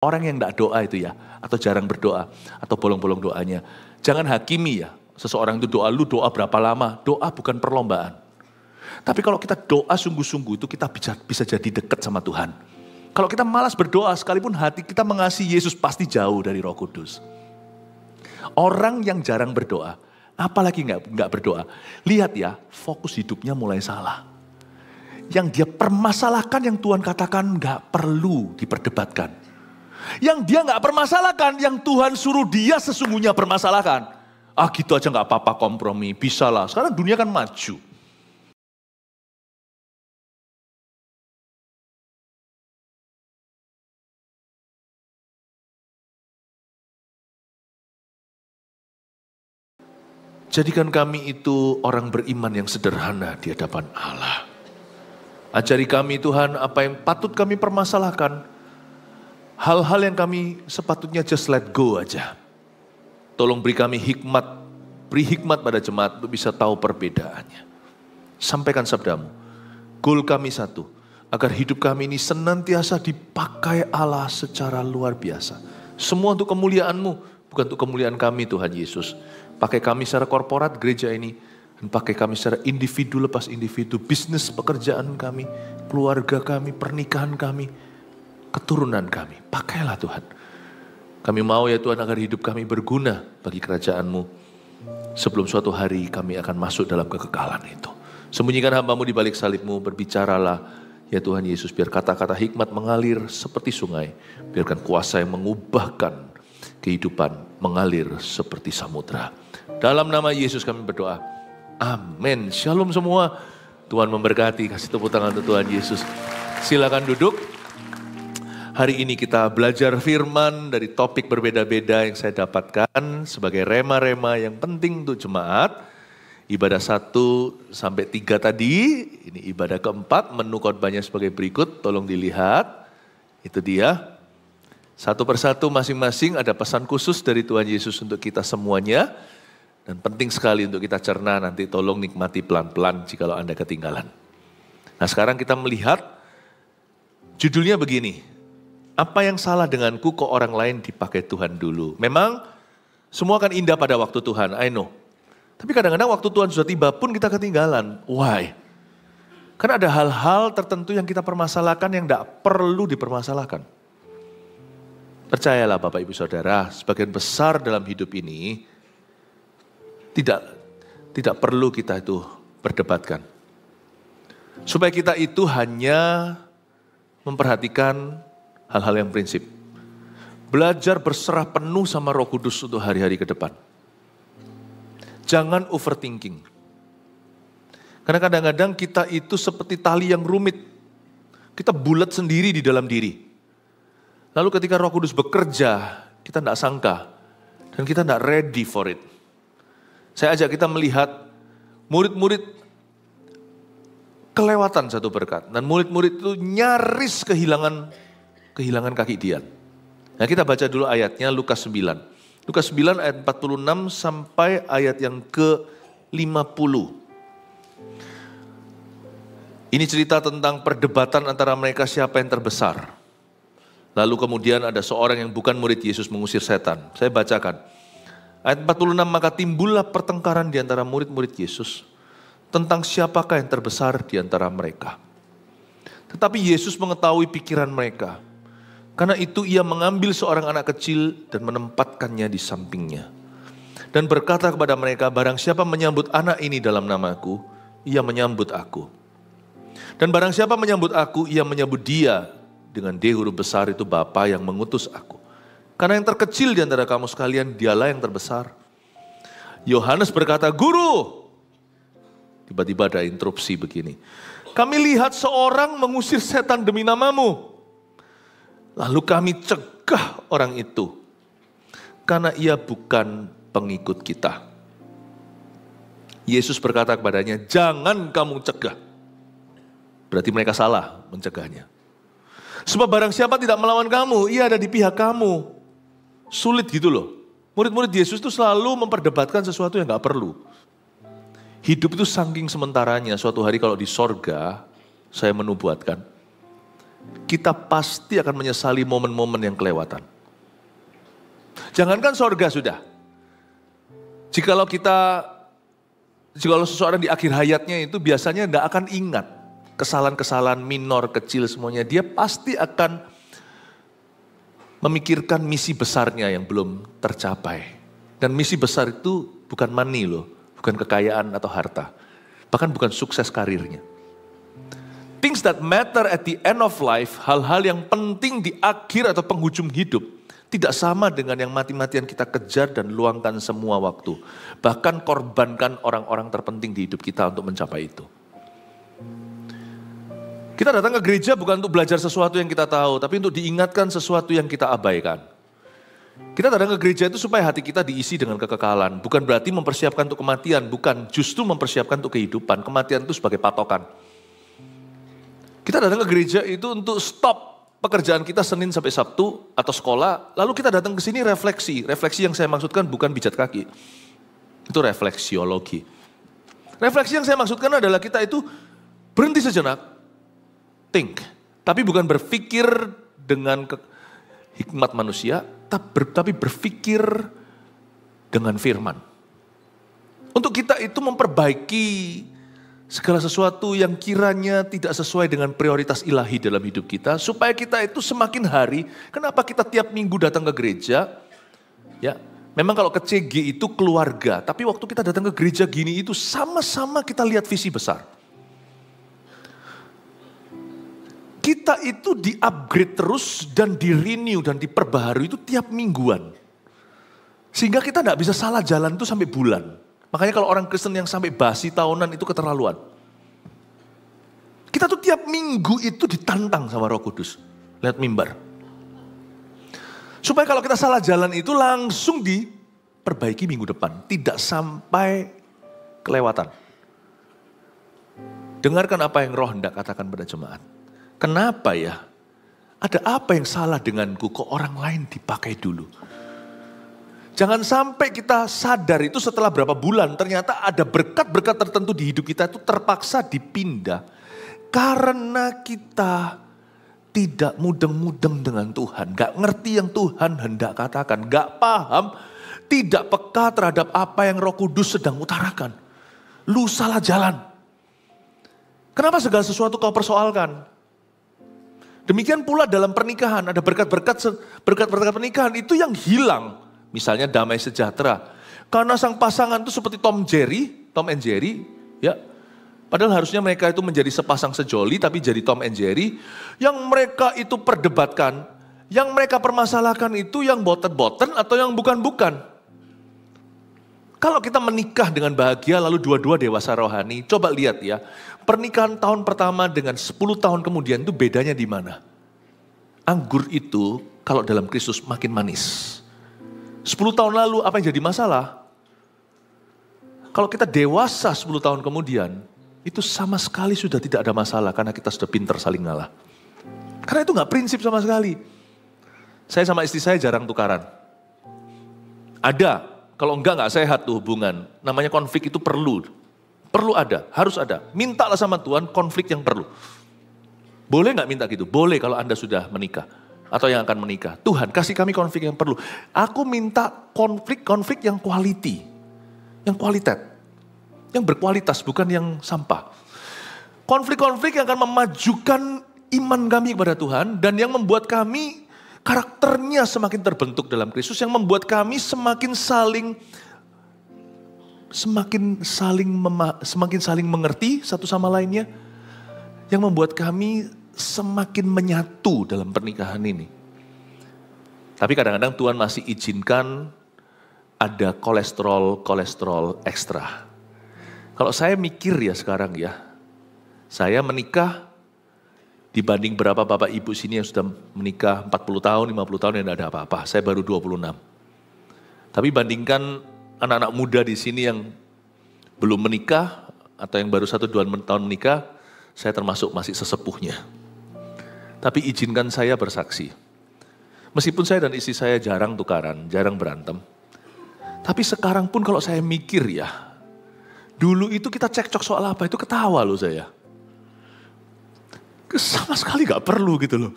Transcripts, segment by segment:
Orang yang tidak doa itu ya, atau jarang berdoa, atau bolong-bolong doanya. Jangan hakimi ya, seseorang itu doa, lu doa berapa lama, doa bukan perlombaan. Tapi kalau kita doa sungguh-sungguh itu kita bisa jadi dekat sama Tuhan. Kalau kita malas berdoa, sekalipun hati kita mengasihi Yesus pasti jauh dari Roh Kudus. Orang yang jarang berdoa, apalagi nggak berdoa, lihat ya, fokus hidupnya mulai salah. Yang dia permasalahkan yang Tuhan katakan nggak perlu diperdebatkan. Yang dia nggak permasalahkan, yang Tuhan suruh dia sesungguhnya permasalahkan. Ah gitu aja nggak apa-apa, kompromi, bisa lah. Sekarang dunia kan maju. Jadikan kami itu orang beriman yang sederhana di hadapan Allah. Ajari kami Tuhan apa yang patut kami permasalahkan. Hal-hal yang kami sepatutnya just let go aja. Tolong beri kami hikmat, beri hikmat pada jemaat untuk bisa tahu perbedaannya. Sampaikan sabdamu, goal kami satu, agar hidup kami ini senantiasa dipakai Allah secara luar biasa. Semua untuk kemuliaan-Mu, bukan untuk kemuliaan kami Tuhan Yesus. Pakai kami secara korporat gereja ini, dan pakai kami secara individu lepas individu, bisnis pekerjaan kami, keluarga kami, pernikahan kami, keturunan kami. Pakailah Tuhan. Kami mau ya Tuhan agar hidup kami berguna bagi kerajaan-Mu. Sebelum suatu hari kami akan masuk dalam kekekalan itu. Sembunyikan hamba-Mu di balik salib-Mu, berbicaralah ya Tuhan Yesus, biar kata-kata hikmat mengalir seperti sungai. Biarkan kuasa yang mengubahkan kehidupan mengalir seperti samudra. Dalam nama Yesus kami berdoa. Amin. Shalom semua. Tuhan memberkati. Kasih tepuk tangan untuk Tuhan Yesus. Silakan duduk. Hari ini kita belajar firman dari topik berbeda-beda yang saya dapatkan sebagai rema-rema yang penting untuk jemaat. Ibadah 1 sampai 3 tadi, ini ibadah keempat, menu khotbahnya sebagai berikut, tolong dilihat. Itu dia. Satu persatu masing-masing ada pesan khusus dari Tuhan Yesus untuk kita semuanya. Dan penting sekali untuk kita cerna, nanti tolong nikmati pelan-pelan jikalau Anda ketinggalan. Nah sekarang kita melihat, judulnya begini. Apa yang salah denganku kok orang lain dipakai Tuhan dulu? Memang semua akan indah pada waktu Tuhan, I know. Tapi kadang-kadang waktu Tuhan sudah tiba pun kita ketinggalan. Why? Karena ada hal-hal tertentu yang kita permasalahkan yang tidak perlu dipermasalahkan. Percayalah Bapak Ibu Saudara, sebagian besar dalam hidup ini tidak perlu kita itu berdebatkan. Supaya kita itu hanya memperhatikan hal-hal yang prinsip. Belajar berserah penuh sama Roh Kudus untuk hari-hari ke depan. Jangan overthinking. Karena kadang-kadang kita itu seperti tali yang rumit. Kita bulat sendiri di dalam diri. Lalu ketika Roh Kudus bekerja, kita tidak sangka. Dan kita tidak ready for it. Saya ajak kita melihat murid-murid kelewatan satu berkat. Dan murid-murid itu nyaris kehilangan kaki Dian. Nah kita baca dulu ayatnya Lukas 9. Lukas 9 ayat 46 sampai ayat yang ke-50. Ini cerita tentang perdebatan antara mereka siapa yang terbesar. Lalu kemudian ada seorang yang bukan murid Yesus mengusir setan. Saya bacakan. Ayat 46, maka timbullah pertengkaran di antara murid-murid Yesus tentang siapakah yang terbesar di antara mereka. Tetapi Yesus mengetahui pikiran mereka. Karena itu ia mengambil seorang anak kecil dan menempatkannya di sampingnya. Dan berkata kepada mereka, barang siapa menyambut anak ini dalam namaku, ia menyambut aku. Dan barang siapa menyambut aku, ia menyambut dia dengan D huruf besar itu Bapa yang mengutus aku. Karena yang terkecil di antara kamu sekalian, dialah yang terbesar. Yohanes berkata, Guru. Tiba-tiba ada interupsi begini. Kami lihat seorang mengusir setan demi namamu. Lalu kami cegah orang itu. Karena ia bukan pengikut kita. Yesus berkata kepadanya, jangan kamu cegah. Berarti mereka salah mencegahnya. Sebab barang siapa tidak melawan kamu, ia ada di pihak kamu. Sulit gitu loh. Murid-murid Yesus itu selalu memperdebatkan sesuatu yang gak perlu. Hidup itu saking sementaranya. Suatu hari kalau di sorga, saya menubuatkan. kita pasti akan menyesali momen-momen yang kelewatan. Jangankan sorga sudah. Jikalau seseorang di akhir hayatnya itu biasanya tidak akan ingat kesalahan-kesalahan minor, kecil semuanya. Dia pasti akan memikirkan misi besarnya yang belum tercapai. Dan misi besar itu bukan money loh, bukan kekayaan atau harta. Bahkan bukan sukses karirnya. Things that matter at the end of life, hal-hal yang penting di akhir atau penghujung hidup, tidak sama dengan yang mati-matian kita kejar dan luangkan semua waktu. Bahkan korbankan orang-orang terpenting di hidup kita untuk mencapai itu. Kita datang ke gereja bukan untuk belajar sesuatu yang kita tahu, tapi untuk diingatkan sesuatu yang kita abaikan. Kita datang ke gereja itu supaya hati kita diisi dengan kekekalan. Bukan berarti mempersiapkan untuk kematian, bukan, justru mempersiapkan untuk kehidupan. Kematian itu sebagai patokan. Kita datang ke gereja itu untuk stop pekerjaan kita Senin sampai Sabtu atau sekolah, lalu kita datang ke sini refleksi. Refleksi yang saya maksudkan bukan pijat kaki. Itu refleksiologi. Refleksi yang saya maksudkan adalah kita itu berhenti sejenak, think. Tapi bukan berpikir dengan hikmat manusia, tapi berpikir dengan firman. Untuk kita itu memperbaiki segala sesuatu yang kiranya tidak sesuai dengan prioritas ilahi dalam hidup kita. Supaya kita itu semakin hari, kenapa kita tiap minggu datang ke gereja? Ya, memang kalau ke CG itu keluarga. Tapi waktu kita datang ke gereja gini itu sama-sama kita lihat visi besar. Kita itu di-upgrade terus dan di-renew dan diperbaharui itu tiap mingguan. Sehingga kita tidak bisa salah jalan itu sampai bulan. Makanya kalau orang Kristen yang sampai basi tahunan itu keterlaluan. Kita tuh tiap minggu itu ditantang sama Roh Kudus. Lihat mimbar. Supaya kalau kita salah jalan itu langsung diperbaiki minggu depan. Tidak sampai kelewatan. Dengarkan apa yang Roh hendak katakan pada jemaat. Kenapa ya? Ada apa yang salah denganku kok orang lain dipakai dulu? Jangan sampai kita sadar itu setelah berapa bulan ternyata ada berkat-berkat tertentu di hidup kita itu terpaksa dipindah. Karena kita tidak mudeng-mudeng dengan Tuhan. Gak ngerti yang Tuhan hendak katakan. Gak paham, tidak peka terhadap apa yang Roh Kudus sedang utarakan. Lu salah jalan. Kenapa segala sesuatu kau persoalkan? Demikian pula dalam pernikahan ada berkat-berkat pernikahan itu yang hilang. Misalnya damai sejahtera. Karena sang pasangan itu seperti Tom and Jerry, ya. Padahal harusnya mereka itu menjadi sepasang sejoli, tapi jadi Tom and Jerry. Yang mereka itu perdebatkan, yang mereka permasalahkan itu yang boten-boten atau yang bukan-bukan. Kalau kita menikah dengan bahagia lalu dua-dua dewasa rohani, coba lihat ya. Pernikahan tahun pertama dengan 10 tahun kemudian itu bedanya di mana? Anggur itu kalau dalam Kristus makin manis. 10 tahun lalu apa yang jadi masalah? Kalau kita dewasa 10 tahun kemudian, itu sama sekali sudah tidak ada masalah karena kita sudah pintar saling ngalah. Karena itu gak prinsip sama sekali. Saya sama istri saya jarang tukaran. Ada, kalau enggak sehat tuh hubungan. Namanya konflik itu perlu ada, harus ada. Mintalah sama Tuhan konflik yang perlu. Boleh gak minta gitu? Boleh kalau Anda sudah menikah. Atau yang akan menikah. Tuhan kasih kami konflik yang perlu. Aku minta konflik yang quality. Yang kualitas. Yang berkualitas bukan yang sampah. Konflik-konflik yang akan memajukan iman kami kepada Tuhan. Dan yang membuat kami karakternya semakin terbentuk dalam Kristus. Yang membuat kami semakin saling mengerti satu sama lainnya. Yang membuat kami semakin menyatu dalam pernikahan ini. Tapi kadang-kadang Tuhan masih izinkan ada kolesterol ekstra. Kalau saya mikir ya sekarang ya, saya menikah dibanding berapa bapak ibu sini yang sudah menikah 40 tahun, 50 tahun yang tidak ada apa-apa. Saya baru 26. Tapi bandingkan anak-anak muda di sini yang belum menikah atau yang baru 1-2 tahun menikah, saya termasuk masih sesepuhnya. Tapi izinkan saya bersaksi. Meskipun saya dan istri saya jarang tukaran, jarang berantem. Tapi sekarang pun kalau saya mikir ya, dulu itu kita cekcok soal apa, itu ketawa loh saya. Sama sekali gak perlu gitu loh.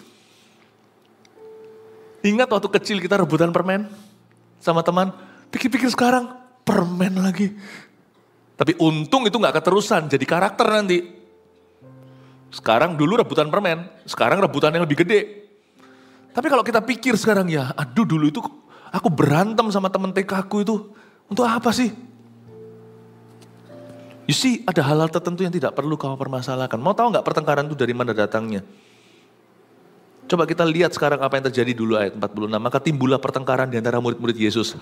Ingat waktu kecil kita rebutan permen sama teman, pikir-pikir sekarang permen lagi. Tapi untung itu gak keterusan, jadi karakter nanti. Sekarang dulu rebutan permen, sekarang rebutan yang lebih gede. Tapi kalau kita pikir sekarang ya, aduh dulu itu aku berantem sama temen TK aku itu, untuk apa sih? You see, ada hal-hal tertentu yang tidak perlu kau permasalahkan. Mau tahu gak pertengkaran itu dari mana datangnya? Coba kita lihat sekarang apa yang terjadi dulu ayat 46. Maka timbullah pertengkaran di antara murid-murid Yesus.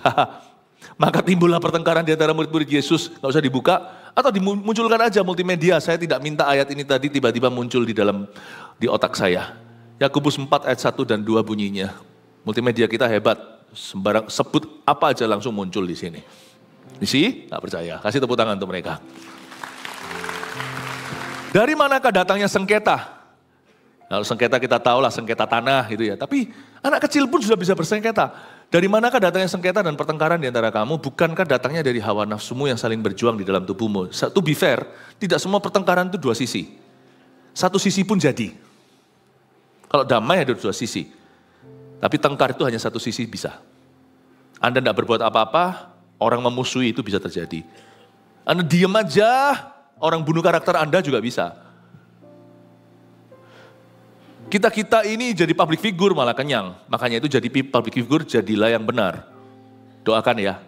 Maka timbullah pertengkaran di antara murid-murid Yesus. Gak usah dibuka. Atau dimunculkan aja multimedia. Saya tidak minta ayat ini tadi tiba-tiba muncul di otak saya. Yakobus 4 ayat 1 dan 2 bunyinya. Multimedia kita hebat. Sembarang sebut apa aja langsung muncul di sini. Isi? Gak percaya. Kasih tepuk tangan untuk mereka. Dari manakah datangnya sengketa? Kalau sengketa kita tahu lah sengketa tanah gitu ya. Tapi anak kecil pun sudah bisa bersengketa. Dari manakah datangnya sengketa dan pertengkaran di antara kamu? Bukankah datangnya dari hawa nafsumu yang saling berjuang di dalam tubuhmu? To be fair, tidak semua pertengkaran itu dua sisi. Satu sisi pun jadi. Kalau damai ada dua sisi. Tapi tengkar itu hanya satu sisi bisa. Anda tidak berbuat apa-apa, orang memusuhi itu bisa terjadi. Anda diam aja, orang bunuh karakter Anda juga bisa. Kita ini jadi public figure malah kenyang. Makanya itu jadi public figure, jadilah yang benar. Doakan ya.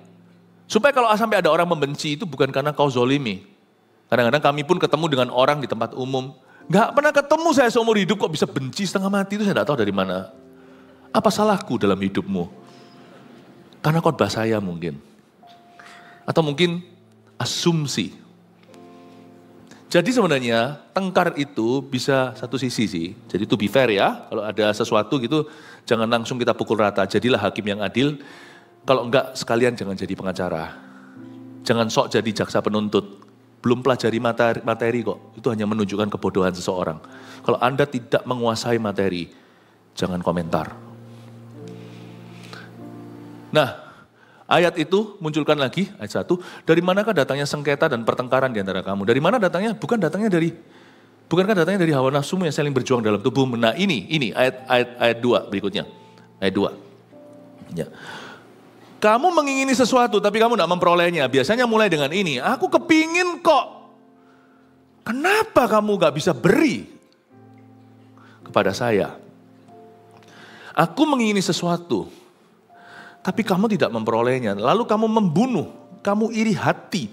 Supaya kalau sampai ada orang membenci itu bukan karena kau zolimi. Kadang-kadang kami pun ketemu dengan orang di tempat umum. Gak pernah ketemu saya seumur hidup kok bisa benci setengah mati, itu saya gak tahu dari mana. Apa salahku dalam hidupmu? Karena khotbah saya mungkin. Atau mungkin asumsi. Jadi sebenarnya tengkar itu bisa satu sisi sih. Jadi to be fair ya, kalau ada sesuatu gitu jangan langsung kita pukul rata. Jadilah hakim yang adil, kalau enggak sekalian jangan jadi pengacara. Jangan sok jadi jaksa penuntut. Belum pelajari materi kok, itu hanya menunjukkan kebodohan seseorang. Kalau Anda tidak menguasai materi, jangan komentar. Nah, ayat itu munculkan lagi, ayat 1. Dari manakah datangnya sengketa dan pertengkaran di antara kamu? Dari mana datangnya? Bukankah datangnya dari hawa nafsumu yang saling berjuang dalam tubuhmu? Nah ini ayat 2 berikutnya. Ayat 2. Ya. Kamu mengingini sesuatu tapi kamu tidak memperolehnya. Biasanya mulai dengan ini, aku kepingin kok. Kenapa kamu gak bisa beri kepada saya? Aku mengingini sesuatu. Tapi kamu tidak memperolehnya. Lalu kamu membunuh, kamu iri hati.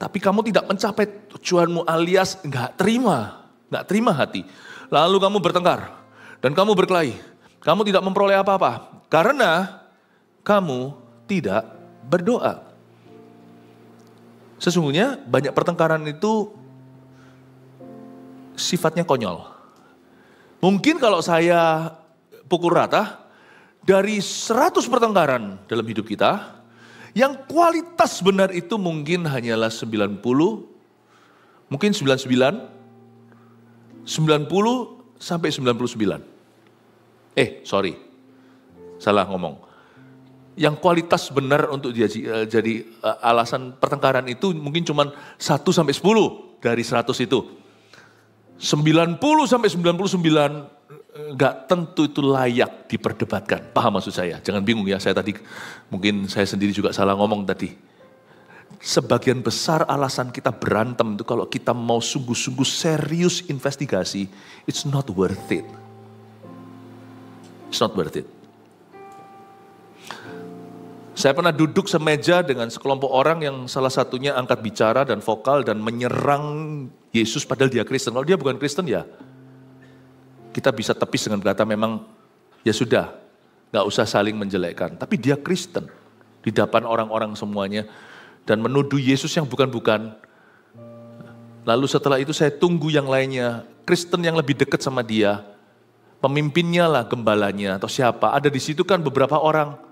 Tapi kamu tidak mencapai tujuanmu alias enggak terima hati. Lalu kamu bertengkar dan kamu berkelahi. Kamu tidak memperoleh apa-apa. Karena kamu tidak berdoa. Sesungguhnya banyak pertengkaran itu sifatnya konyol. Mungkin kalau saya pukul rata, dari 100 pertengkaran dalam hidup kita, yang kualitas benar itu mungkin hanyalah 90, mungkin 99, 90 sampai 99. Salah ngomong. Yang kualitas benar untuk jadi alasan pertengkaran itu mungkin cuma 1 sampai 10 dari 100 itu. 90 sampai 99 enggak tentu itu layak diperdebatkan. Paham maksud saya? Jangan bingung ya, mungkin saya sendiri juga salah ngomong tadi. Sebagian besar alasan kita berantem itu kalau kita mau sungguh-sungguh serius investigasi, it's not worth it. It's not worth it. Saya pernah duduk semeja dengan sekelompok orang yang salah satunya angkat bicara dan vokal dan menyerang Yesus padahal dia Kristen. Kalau dia bukan Kristen ya, kita bisa tepis dengan kata memang ya sudah, gak usah saling menjelekkan. Tapi dia Kristen di depan orang-orang semuanya dan menuduh Yesus yang bukan-bukan. Lalu setelah itu saya tunggu yang lainnya, Kristen yang lebih dekat sama dia, pemimpinnya lah, gembalanya atau siapa. Ada di situ kan beberapa orang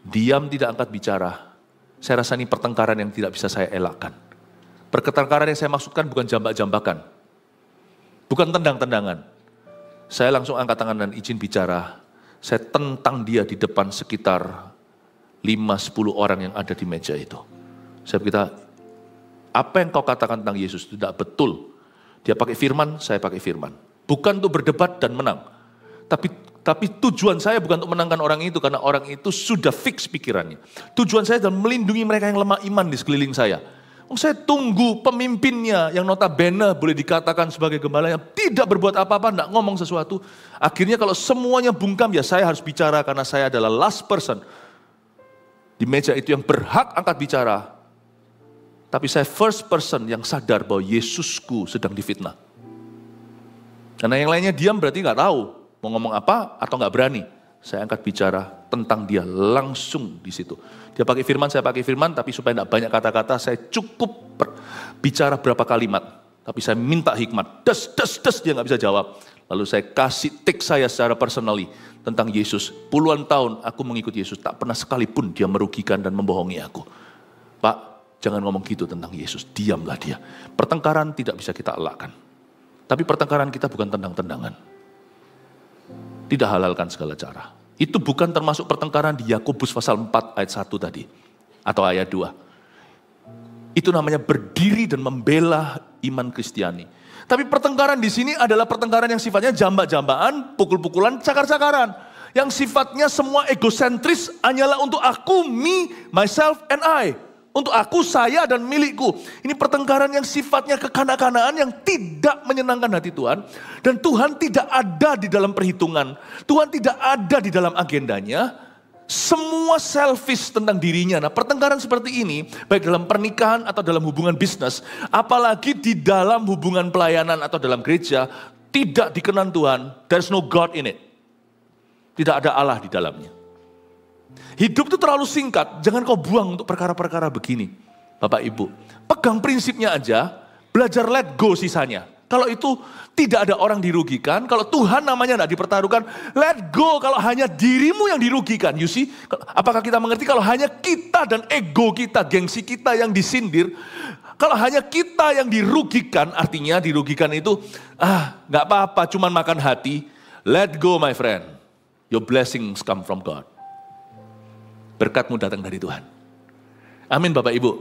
diam tidak angkat bicara. Saya rasa ini pertengkaran yang tidak bisa saya elakkan. Pertengkaran yang saya maksudkan bukan jambak-jambakan, bukan tendang-tendangan. Saya langsung angkat tangan dan izin bicara. Saya tentang dia di depan sekitar 5-10 orang yang ada di meja itu. Saya berkata, apa yang kau katakan tentang Yesus itu tidak betul. Dia pakai firman, saya pakai firman. Bukan untuk berdebat dan menang. Tapi tujuan saya bukan untuk menangkan orang itu, karena orang itu sudah fix pikirannya. Tujuan saya adalah melindungi mereka yang lemah iman di sekeliling saya. Saya tunggu pemimpinnya yang notabene boleh dikatakan sebagai gembala yang tidak berbuat apa-apa, tidak ngomong sesuatu. Akhirnya kalau semuanya bungkam, ya saya harus bicara karena saya adalah last person di meja itu yang berhak angkat bicara. Tapi saya first person yang sadar bahwa Yesusku sedang difitnah. Karena yang lainnya diam berarti nggak tahu mau ngomong apa atau nggak berani. Saya angkat bicara tentang dia langsung di situ. Dia pakai firman, saya pakai firman, tapi supaya tidak banyak kata-kata, saya cukup bicara berapa kalimat. Tapi saya minta hikmat, dia nggak bisa jawab. Lalu saya kasih take saya secara personally tentang Yesus. Puluhan tahun aku mengikut Yesus, tak pernah sekalipun dia merugikan dan membohongi aku. Pak, jangan ngomong gitu tentang Yesus, diamlah dia. Pertengkaran tidak bisa kita elakkan. Tapi pertengkaran kita bukan tendang-tendangan. Tidak halalkan segala cara. Itu bukan termasuk pertengkaran di Yakobus pasal 4 ayat 1 tadi. Atau ayat 2. Itu namanya berdiri dan membela iman Kristiani. Tapi pertengkaran di sini adalah pertengkaran yang sifatnya jambak-jambaan, pukul-pukulan, cakar-cakaran. Yang sifatnya semua egosentris hanyalah untuk aku, me, myself, and I. Untuk aku, saya, dan milikku. Ini pertengkaran yang sifatnya kekanak-kanaan yang tidak menyenangkan hati Tuhan. Dan Tuhan tidak ada di dalam perhitungan. Tuhan tidak ada di dalam agendanya. Semua selfish tentang dirinya. Nah, pertengkaran seperti ini, baik dalam pernikahan atau dalam hubungan bisnis, apalagi di dalam hubungan pelayanan atau dalam gereja, tidak dikenan Tuhan. There's no God in it. Tidak ada Allah di dalamnya. Hidup itu terlalu singkat, jangan kau buang untuk perkara-perkara begini. Bapak Ibu, pegang prinsipnya aja, belajar let go sisanya. Kalau itu tidak ada orang dirugikan, kalau Tuhan namanya tidak dipertaruhkan, let go kalau hanya dirimu yang dirugikan. You see, apakah kita mengerti kalau hanya kita dan ego kita, gengsi kita yang disindir, kalau hanya kita yang dirugikan, artinya dirugikan itu, gak apa-apa, cuman makan hati. Let go my friend, your blessings come from God. Berkatmu datang dari Tuhan. Amin Bapak Ibu.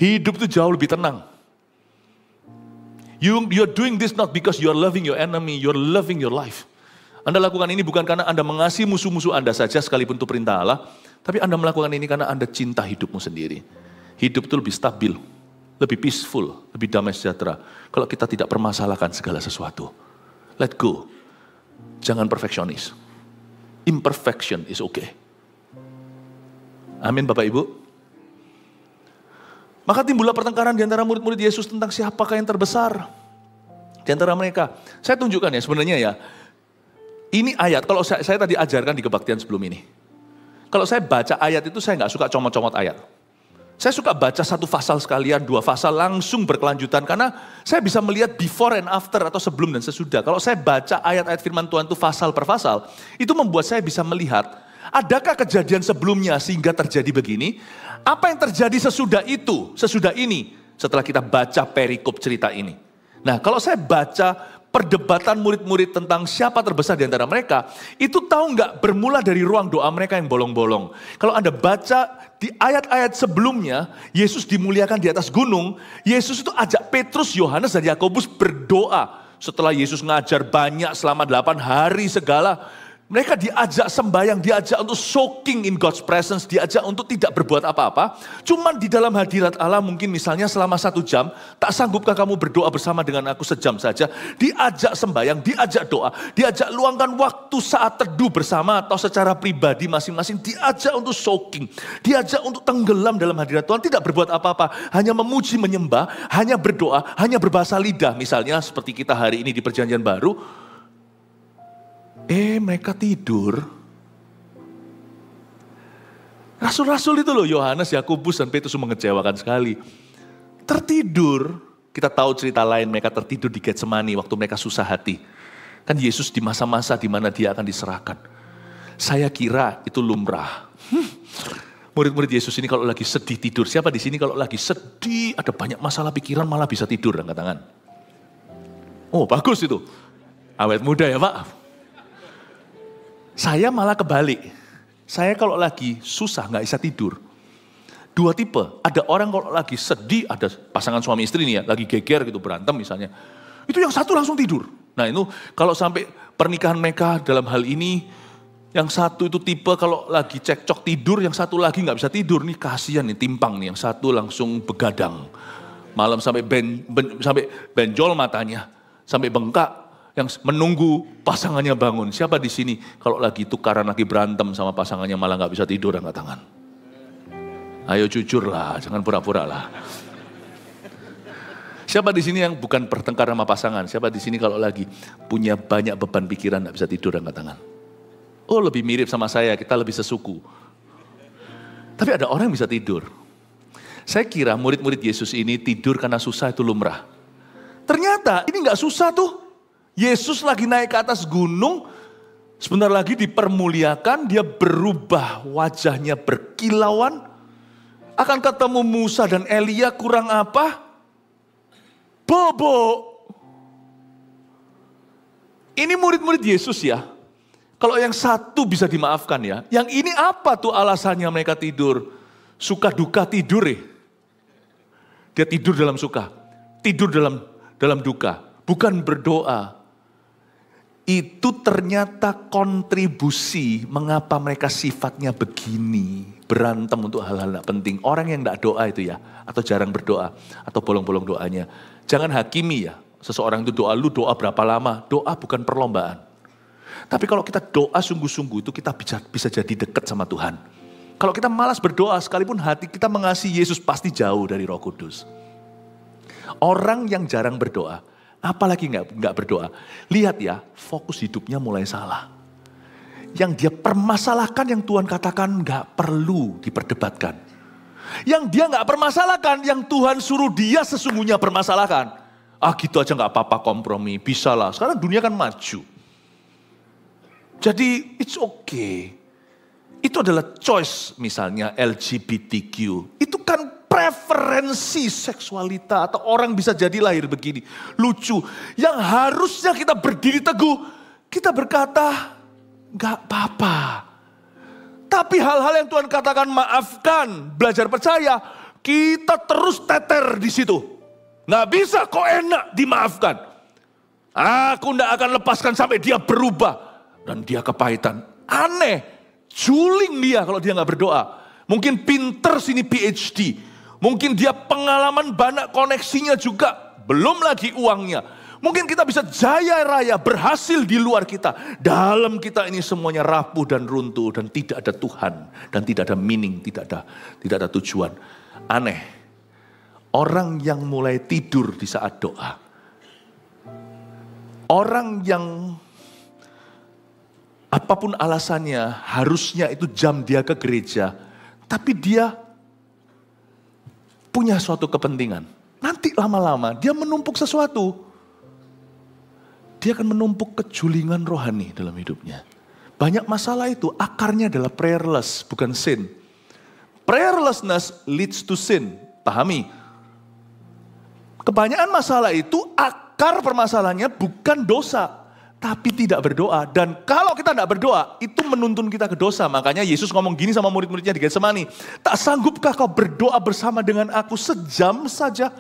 Hidup itu jauh lebih tenang. You're doing this not because you're loving your enemy, you're loving your life. Anda lakukan ini bukan karena Anda mengasihi musuh-musuh Anda saja sekalipun itu perintah Allah. Tapi Anda melakukan ini karena Anda cinta hidupmu sendiri. Hidup itu lebih stabil, lebih peaceful, lebih damai sejahtera. Kalau kita tidak permasalahkan segala sesuatu. Let go. Jangan perfeksionis. Imperfection is okay. Amin Bapak Ibu. Maka timbullah pertengkaran di antara murid-murid Yesus tentang siapakah yang terbesar di antara mereka. Saya tunjukkan ya sebenarnya ya. Ini ayat, kalau saya tadi ajarkan di kebaktian sebelum ini. Kalau saya baca ayat itu saya nggak suka comot-comot ayat. Saya suka baca satu pasal sekalian, dua pasal langsung berkelanjutan. Karena saya bisa melihat before and after atau sebelum dan sesudah. Kalau saya baca ayat-ayat firman Tuhan itu pasal per pasal, itu membuat saya bisa melihat adakah kejadian sebelumnya sehingga terjadi begini? Apa yang terjadi sesudah itu, sesudah ini, setelah kita baca perikop cerita ini? Nah, kalau saya baca perdebatan murid-murid tentang siapa terbesar di antara mereka, itu tahu nggak bermula dari ruang doa mereka yang bolong-bolong. Kalau Anda baca di ayat-ayat sebelumnya, Yesus dimuliakan di atas gunung, Yesus itu ajak Petrus, Yohanes, dan Yakobus berdoa. Setelah Yesus ngajar banyak selama 8 hari segala, mereka diajak sembahyang, diajak untuk soaking in God's presence, diajak untuk tidak berbuat apa-apa. Cuman di dalam hadirat Allah mungkin misalnya selama 1 jam, tak sanggupkah kamu berdoa bersama dengan aku sejam saja? Diajak sembahyang, diajak doa, diajak luangkan waktu saat teduh bersama atau secara pribadi masing-masing. Diajak untuk soaking, diajak untuk tenggelam dalam hadirat Tuhan, tidak berbuat apa-apa. Hanya memuji, menyembah, hanya berdoa, hanya berbahasa lidah misalnya seperti kita hari ini di Perjanjian Baru. Mereka tidur. Rasul-rasul itu loh, Yohanes, Yakobus, dan Petrus mengecewakan sekali. Tertidur. Kita tahu cerita lain, mereka tertidur di Getsemani waktu mereka susah hati. Kan Yesus di masa-masa di mana dia akan diserahkan. Saya kira itu lumrah. Murid-murid Yesus ini kalau lagi sedih tidur. Siapa di sini kalau lagi sedih, ada banyak masalah pikiran malah bisa tidur, angkat tangan. Oh, bagus itu. Awet muda ya Pak. Saya malah kebalik. Saya kalau lagi susah nggak bisa tidur. Dua tipe. Ada orang kalau lagi sedih, ada pasangan suami istri nih ya, lagi geger gitu berantem misalnya. Itu yang satu langsung tidur. Nah itu kalau sampai pernikahan mereka dalam hal ini, yang satu itu tipe kalau lagi cekcok tidur, yang satu lagi nggak bisa tidur, nih kasihan nih, timpang nih, yang satu langsung begadang. Malam sampai sampai benjol matanya, sampai bengkak, yang menunggu pasangannya bangun. Siapa di sini kalau lagi tukaran, lagi berantem sama pasangannya malah nggak bisa tidur, angkat tangan. Ayo jujur lah, jangan pura-pura lah. Siapa di sini yang bukan bertengkar sama pasangan? Siapa di sini kalau lagi punya banyak beban pikiran nggak bisa tidur, angkat tangan. Oh lebih mirip sama saya, kita lebih sesuku. Tapi ada orang yang bisa tidur. Saya kira murid-murid Yesus ini tidur karena susah itu lumrah. Ternyata ini nggak susah tuh. Yesus lagi naik ke atas gunung, sebentar lagi dipermuliakan, dia berubah wajahnya berkilauan. Akan ketemu Musa dan Elia, kurang apa? Bobo. Ini murid-murid Yesus ya. Kalau yang satu bisa dimaafkan ya. Yang ini apa tuh alasannya mereka tidur? Suka duka tidur ya. Dia tidur dalam suka. Tidur dalam duka. Bukan berdoa. Itu ternyata kontribusi mengapa mereka sifatnya begini. Berantem untuk hal-hal tidak penting. Orang yang tidak doa itu ya. Atau jarang berdoa. Atau bolong-bolong doanya. Jangan hakimi ya, seseorang itu doa, lu doa berapa lama, doa bukan perlombaan. Tapi kalau kita doa sungguh-sungguh itu kita bisa jadi dekat sama Tuhan. Kalau kita malas berdoa sekalipun hati kita mengasihi Yesus pasti jauh dari Roh Kudus. Orang yang jarang berdoa, apalagi nggak berdoa, lihat ya fokus hidupnya mulai salah. Yang dia permasalahkan yang Tuhan katakan nggak perlu diperdebatkan. Yang dia nggak permasalahkan, yang Tuhan suruh dia sesungguhnya permasalahkan. Ah gitu aja nggak apa-apa, kompromi, bisa lah. Sekarang dunia kan maju. Jadi it's okay. Itu adalah choice misalnya LGBTQ. Itu kan preferensi seksualita atau orang bisa jadi lahir begini. Lucu. Yang harusnya kita berdiri teguh, kita berkata nggak apa-apa. Tapi hal-hal yang Tuhan katakan maafkan, belajar percaya, kita terus teter di situ. Nggak bisa kok enak dimaafkan. Aku nggak akan lepaskan sampai dia berubah. Dan dia kepahitan. Aneh, juling dia kalau dia nggak berdoa. Mungkin pinter sini PhD. Mungkin dia pengalaman banyak koneksinya juga. Belum lagi uangnya. Mungkin kita bisa jaya raya, berhasil di luar kita. Dalam kita ini semuanya rapuh dan runtuh. Dan tidak ada Tuhan. Dan tidak ada meaning, tidak ada tujuan. Aneh. Orang yang mulai tidur di saat doa. Orang yang apapun alasannya, harusnya itu jam dia ke gereja. Tapi dia punya suatu kepentingan. Nanti lama-lama dia menumpuk sesuatu. Dia akan menumpuk kejulingan rohani dalam hidupnya. Banyak masalah itu akarnya adalah prayerless, bukan sin. Prayerlessness leads to sin. Pahami? Kebanyakan masalah itu akar permasalahannya bukan dosa, tapi tidak berdoa. Dan kalau kita tidak berdoa, itu menuntun kita ke dosa. Makanya Yesus ngomong gini sama murid-muridnya di Getsemani. Tak sanggupkah kau berdoa bersama dengan aku sejam saja?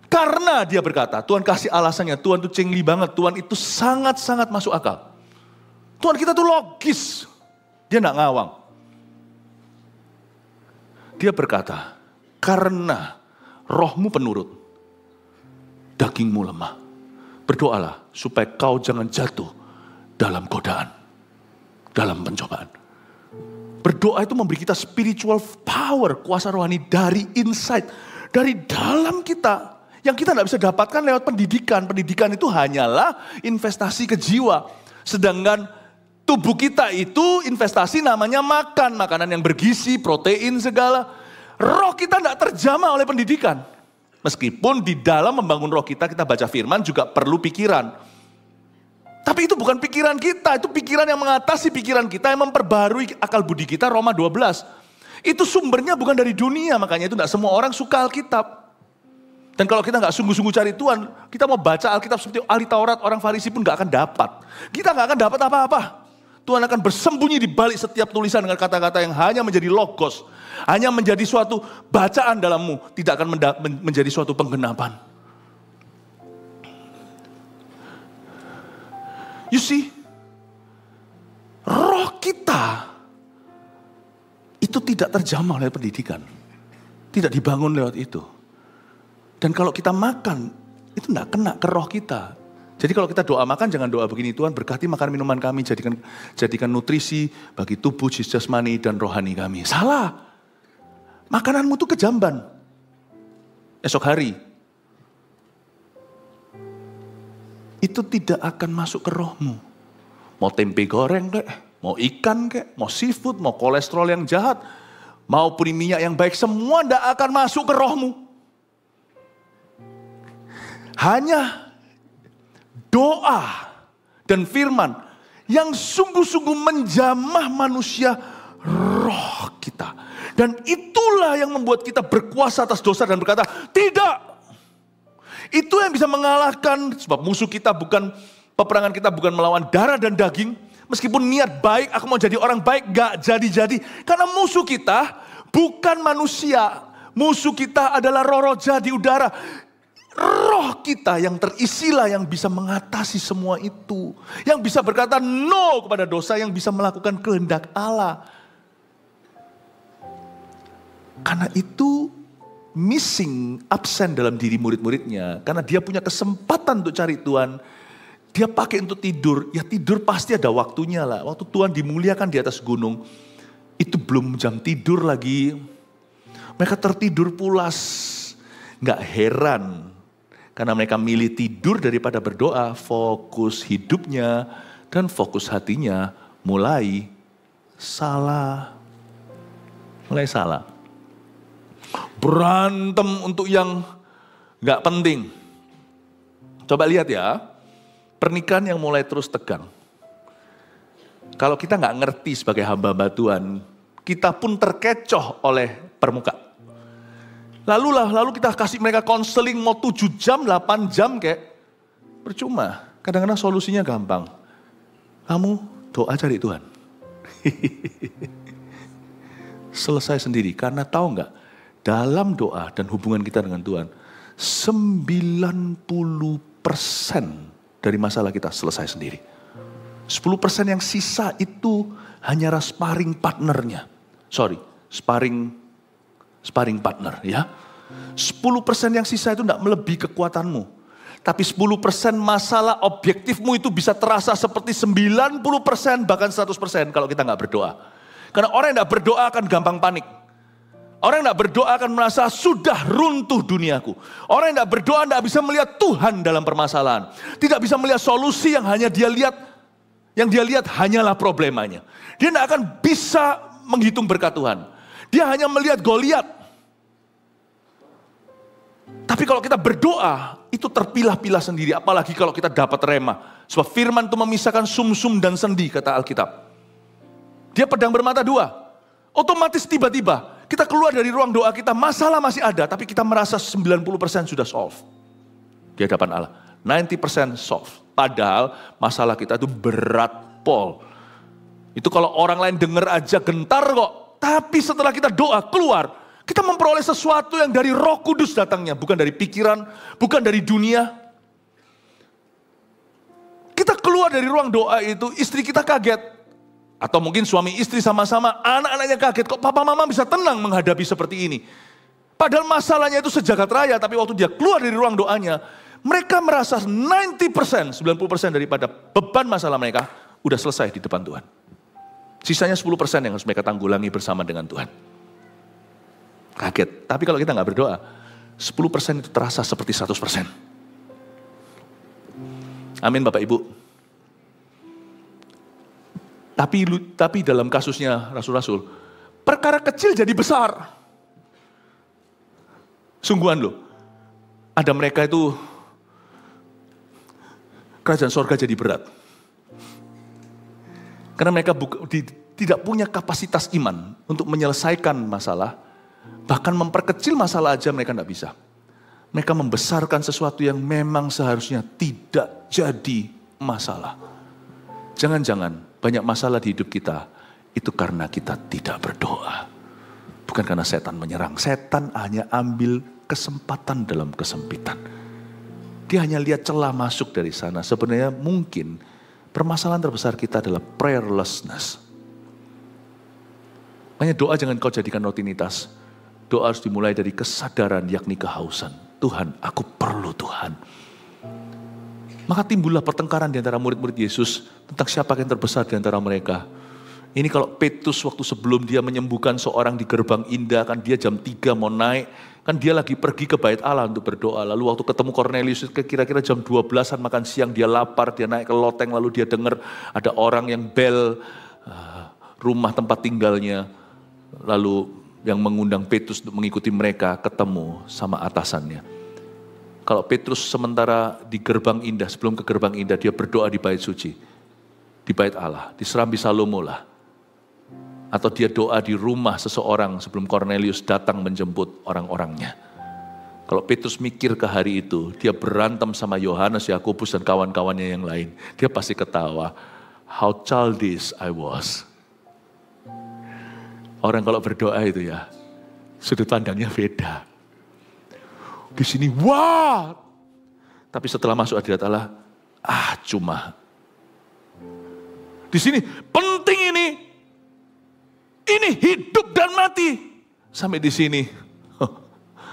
Karena dia berkata, Tuhan kasih alasannya, Tuhan itu cengli banget, Tuhan itu sangat-sangat masuk akal. Tuhan kita tuh logis, dia tidak ngawang. Dia berkata, karena rohmu penurut, dagingmu lemah. Berdoalah supaya kau jangan jatuh dalam godaan, dalam pencobaan. Berdoa itu memberi kita spiritual power, kuasa rohani dari inside, dari dalam kita. Yang kita tidak bisa dapatkan lewat pendidikan. Pendidikan itu hanyalah investasi ke jiwa. Sedangkan tubuh kita itu investasi namanya makan. Makanan yang bergizi, protein segala. Roh kita tidak terjamah oleh pendidikan. Meskipun di dalam membangun roh kita baca firman juga perlu pikiran. Tapi itu bukan pikiran kita. Itu pikiran yang mengatasi pikiran kita. Yang memperbarui akal budi kita, Roma 12. Itu sumbernya bukan dari dunia. Makanya itu tidak semua orang suka Alkitab. Dan kalau kita nggak sungguh-sungguh cari Tuhan, kita mau baca Alkitab seperti ahli Taurat, orang Farisi pun nggak akan dapat. Kita nggak akan dapat apa-apa. Tuhan akan bersembunyi di balik setiap tulisan dengan kata-kata yang hanya menjadi logos, hanya menjadi suatu bacaan dalammu, tidak akan menjadi suatu penggenapan. You see, roh kita itu tidak terjamah oleh pendidikan. Tidak dibangun lewat itu. Dan kalau kita makan, itu tidak kena ke roh kita. Jadi kalau kita doa makan, jangan doa begini, Tuhan berkati makan minuman kami, jadikan nutrisi bagi tubuh, jasmani, dan rohani kami. Salah. Makananmu itu kejamban. Esok hari. Itu tidak akan masuk ke rohmu. Mau tempe goreng kek, mau ikan kek, mau seafood, mau kolesterol yang jahat, maupun minyak yang baik, semua tidak akan masuk ke rohmu. Hanya doa dan firman yang sungguh-sungguh menjamah manusia roh kita. Dan itulah yang membuat kita berkuasa atas dosa dan berkata, tidak. Itu yang bisa mengalahkan, sebab musuh kita bukan, peperangan kita bukan melawan darah dan daging. Meskipun niat baik, aku mau jadi orang baik, gak jadi-jadi. Karena musuh kita bukan manusia. Musuh kita adalah roh-roh jahat di udara. Roh kita yang terisilah yang bisa mengatasi semua itu. Yang bisa berkata no kepada dosa, yang bisa melakukan kehendak Allah. Karena itu missing, absen dalam diri murid-muridnya. Karena dia punya kesempatan untuk cari Tuhan. Dia pakai untuk tidur. Ya tidur pasti ada waktunya lah. Waktu Tuhan dimuliakan di atas gunung. Itu belum jam tidur lagi. Mereka tertidur pulas. Gak heran. Karena mereka milih tidur daripada berdoa. Fokus hidupnya dan fokus hatinya mulai salah. Mulai salah. Berantem untuk yang gak penting. Coba lihat ya, pernikahan yang mulai terus tegang. Kalau kita gak ngerti sebagai hamba-hamba Tuhan, kita pun terkecoh oleh permuka. Lalu kita kasih mereka konseling mau 7 jam, 8 jam kayak percuma. Kadang-kadang solusinya gampang. Kamu doa cari Tuhan. Selesai sendiri, karena tahu gak? Dalam doa dan hubungan kita dengan Tuhan, 90% dari masalah kita selesai sendiri. 10% yang sisa itu hanya sparring partnernya. Sparring partner ya. 10% yang sisa itu tidak melebihi kekuatanmu. Tapi 10% masalah objektifmu itu bisa terasa seperti 90% bahkan 100% kalau kita nggak berdoa. Karena orang yang nggak berdoa akan gampang panik. Orang yang tidak berdoa akan merasa sudah runtuh duniaku. Orang yang tidak berdoa tidak bisa melihat Tuhan dalam permasalahan. Tidak bisa melihat solusi yang hanya dia lihat. Yang dia lihat hanyalah problemanya. Dia tidak akan bisa menghitung berkat Tuhan. Dia hanya melihat Goliat. Tapi kalau kita berdoa, itu terpilah-pilah sendiri. Apalagi kalau kita dapat rema. Sebab firman itu memisahkan sumsum dan sendi, kata Alkitab. Dia pedang bermata dua. Otomatis tiba-tiba kita keluar dari ruang doa kita, masalah masih ada, tapi kita merasa 90% sudah solve. Di hadapan Allah, 90% solve. Padahal masalah kita itu berat pol. Itu kalau orang lain dengar aja gentar kok. Tapi setelah kita doa keluar, kita memperoleh sesuatu yang dari Roh Kudus datangnya. Bukan dari pikiran, bukan dari dunia. Kita keluar dari ruang doa itu, istri kita kaget. Atau mungkin suami istri sama-sama, anak-anaknya kaget, kok papa mama bisa tenang menghadapi seperti ini. Padahal masalahnya itu sejagat raya, tapi waktu dia keluar dari ruang doanya, mereka merasa 90% daripada beban masalah mereka udah selesai di depan Tuhan. Sisanya 10% yang harus mereka tanggulangi bersama dengan Tuhan. Kaget, tapi kalau kita nggak berdoa, 10% itu terasa seperti 100%. Amin Bapak Ibu. Tapi dalam kasusnya rasul-rasul, perkara kecil jadi besar. Sungguhan loh, ada mereka itu, kerajaan sorga jadi berat. Karena mereka tidak punya kapasitas iman untuk menyelesaikan masalah, bahkan memperkecil masalah aja mereka tidak bisa. Mereka membesarkan sesuatu yang memang seharusnya tidak jadi masalah. Jangan-jangan banyak masalah di hidup kita, itu karena kita tidak berdoa. Bukan karena setan menyerang. Setan hanya ambil kesempatan dalam kesempitan. Dia hanya lihat celah masuk dari sana. Sebenarnya mungkin Permasalahan terbesar kita adalah prayerlessness. Makanya doa jangan kau jadikan rutinitas. Doa harus dimulai dari kesadaran yakni kehausan. Tuhan, aku perlu Tuhan. Maka timbullah pertengkaran di antara murid-murid Yesus tentang siapa yang terbesar di antara mereka. Ini kalau Petrus waktu sebelum dia menyembuhkan seorang di gerbang indah, kan dia jam 3 mau naik, kan dia lagi pergi ke bait Allah untuk berdoa. Lalu waktu ketemu Cornelius kira-kira jam 12-an makan siang, dia lapar, dia naik ke loteng, lalu dia dengar ada orang yang bel rumah tempat tinggalnya. Lalu yang mengundang Petrus untuk mengikuti mereka ketemu sama atasannya. Kalau Petrus sementara di gerbang indah, sebelum ke gerbang indah dia berdoa di bait suci, di bait Allah, di Serambi Salomo lah. Atau dia doa di rumah seseorang sebelum Cornelius datang menjemput orang-orangnya. Kalau Petrus mikir ke hari itu, dia berantem sama Yohanes, Yakobus dan kawan-kawannya yang lain. Dia pasti ketawa, how childish I was. Orang kalau berdoa itu ya, sudut pandangnya beda. Di sini, wah! Tapi setelah masuk hadirat Allah, cuma. Di sini, penting ini. Ini hidup dan mati. Sampai di sini,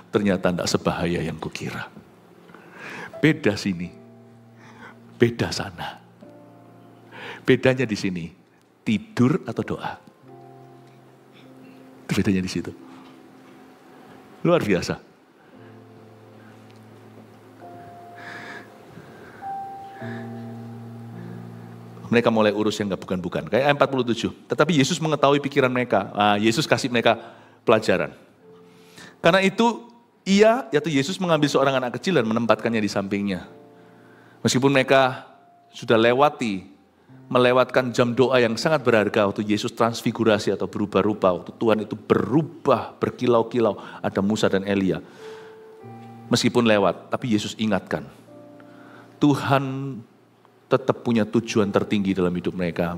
ternyata tidak sebahaya yang kukira. Beda sini, beda sana. Bedanya di sini, tidur atau doa. Itu bedanya di situ. Luar biasa. Mereka mulai urus yang bukan-bukan. Kayak ayat 47. Tetapi Yesus mengetahui pikiran mereka. Yesus kasih mereka pelajaran. Karena itu yaitu Yesus mengambil seorang anak kecil dan menempatkannya di sampingnya. Meskipun mereka sudah melewatkan jam doa yang sangat berharga waktu Yesus transfigurasi atau berubah rupa. Waktu Tuhan itu berubah berkilau-kilau. Ada Musa dan Elia. Meskipun lewat, tapi Yesus ingatkan. Tuhan tetap punya tujuan tertinggi dalam hidup mereka.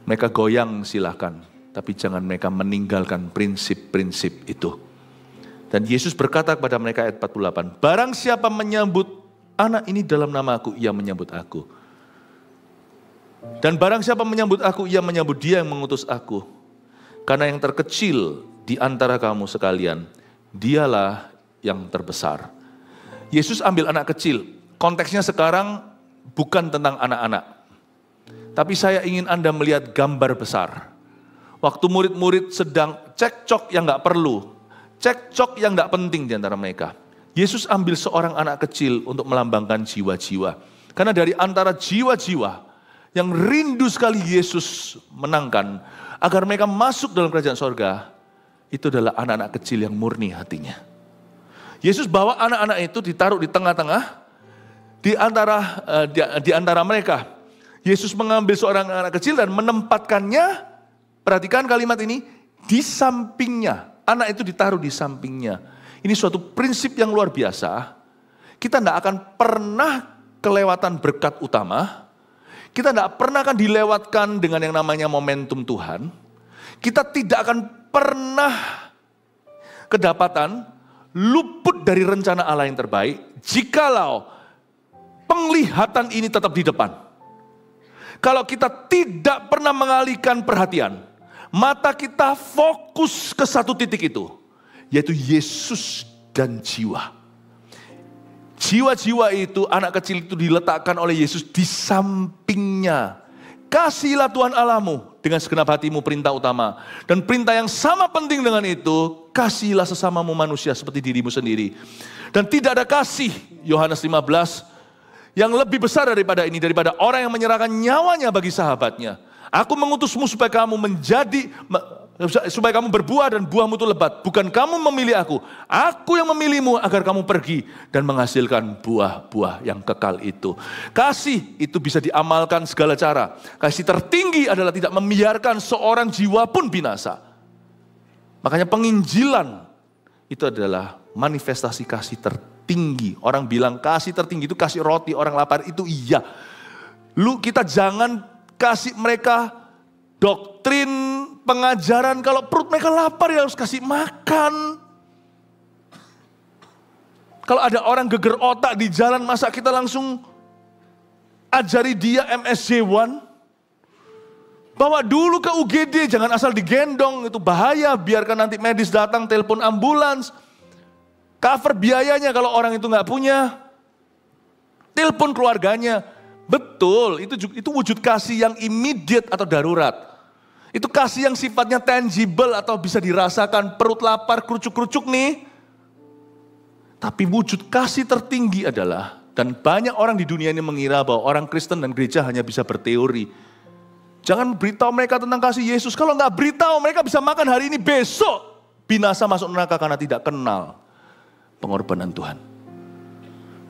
Mereka goyang silahkan, tapi jangan mereka meninggalkan prinsip-prinsip itu. Dan Yesus berkata kepada mereka ayat 48, barang siapa menyambut anak ini dalam nama aku, ia menyambut aku. Dan barang siapa menyambut aku, ia menyambut dia yang mengutus aku. Karena yang terkecil di antara kamu sekalian, dialah yang terbesar. Yesus ambil anak kecil, konteksnya sekarang bukan tentang anak-anak. Tapi saya ingin Anda melihat gambar besar. Waktu murid-murid sedang cekcok yang gak perlu. Cekcok yang gak penting di antara mereka. Yesus ambil seorang anak kecil untuk melambangkan jiwa-jiwa. Karena dari antara jiwa-jiwa yang rindu sekali Yesus menangkan. Agar mereka masuk dalam kerajaan sorga. Itu adalah anak-anak kecil yang murni hatinya. Yesus bawa anak-anak itu ditaruh di tengah-tengah. Di antara mereka, Yesus mengambil seorang anak kecil dan menempatkannya, perhatikan kalimat ini, di sampingnya. Anak itu ditaruh di sampingnya. Ini suatu prinsip yang luar biasa. Kita tidak akan pernah kelewatan berkat utama. Kita tidak pernah akan dilewatkan dengan yang namanya momentum Tuhan. Kita tidak akan pernah kedapatan luput dari rencana Allah yang terbaik. Jikalau penglihatan ini tetap di depan. Kalau kita tidak pernah mengalihkan perhatian, mata kita fokus ke satu titik itu, yaitu Yesus dan jiwa. Jiwa-jiwa itu, anak kecil itu diletakkan oleh Yesus di sampingnya. Kasihilah Tuhan Allahmu dengan segenap hatimu, perintah utama. Dan perintah yang sama penting dengan itu, kasihilah sesamamu manusia seperti dirimu sendiri. Dan tidak ada kasih, Yohanes 15, yang lebih besar daripada ini, daripada orang yang menyerahkan nyawanya bagi sahabatnya. Aku mengutusmu supaya kamu supaya kamu berbuah dan buahmu itu lebat. Bukan kamu memilih aku yang memilihmu agar kamu pergi dan menghasilkan buah-buah yang kekal itu. Kasih itu bisa diamalkan segala cara. Kasih tertinggi adalah tidak membiarkan seorang jiwa pun binasa. Makanya penginjilan itu adalah manifestasi kasih tertinggi. Orang bilang kasih tertinggi itu kasih roti orang lapar, itu iya. Kita jangan kasih mereka doktrin, pengajaran, kalau perut mereka lapar ya harus kasih makan. Kalau ada orang geger otak di jalan, masa kita langsung Ajari dia MSJ1. Bawa dulu ke UGD, jangan asal digendong, itu bahaya. Biarkan nanti medis datang, telepon ambulans. Cover biayanya kalau orang itu nggak punya. Telepon keluarganya. Betul, itu wujud kasih yang immediate atau darurat. Itu kasih yang sifatnya tangible atau bisa dirasakan. Perut lapar, kerucuk-kerucuk nih. Tapi wujud kasih tertinggi adalah, dan banyak orang di dunia ini mengira bahwa orang Kristen dan gereja hanya bisa berteori. Jangan beritahu mereka tentang kasih Yesus. Kalau nggak beritahu, mereka bisa makan hari ini, besok binasa masuk neraka karena tidak kenal pengorbanan Tuhan.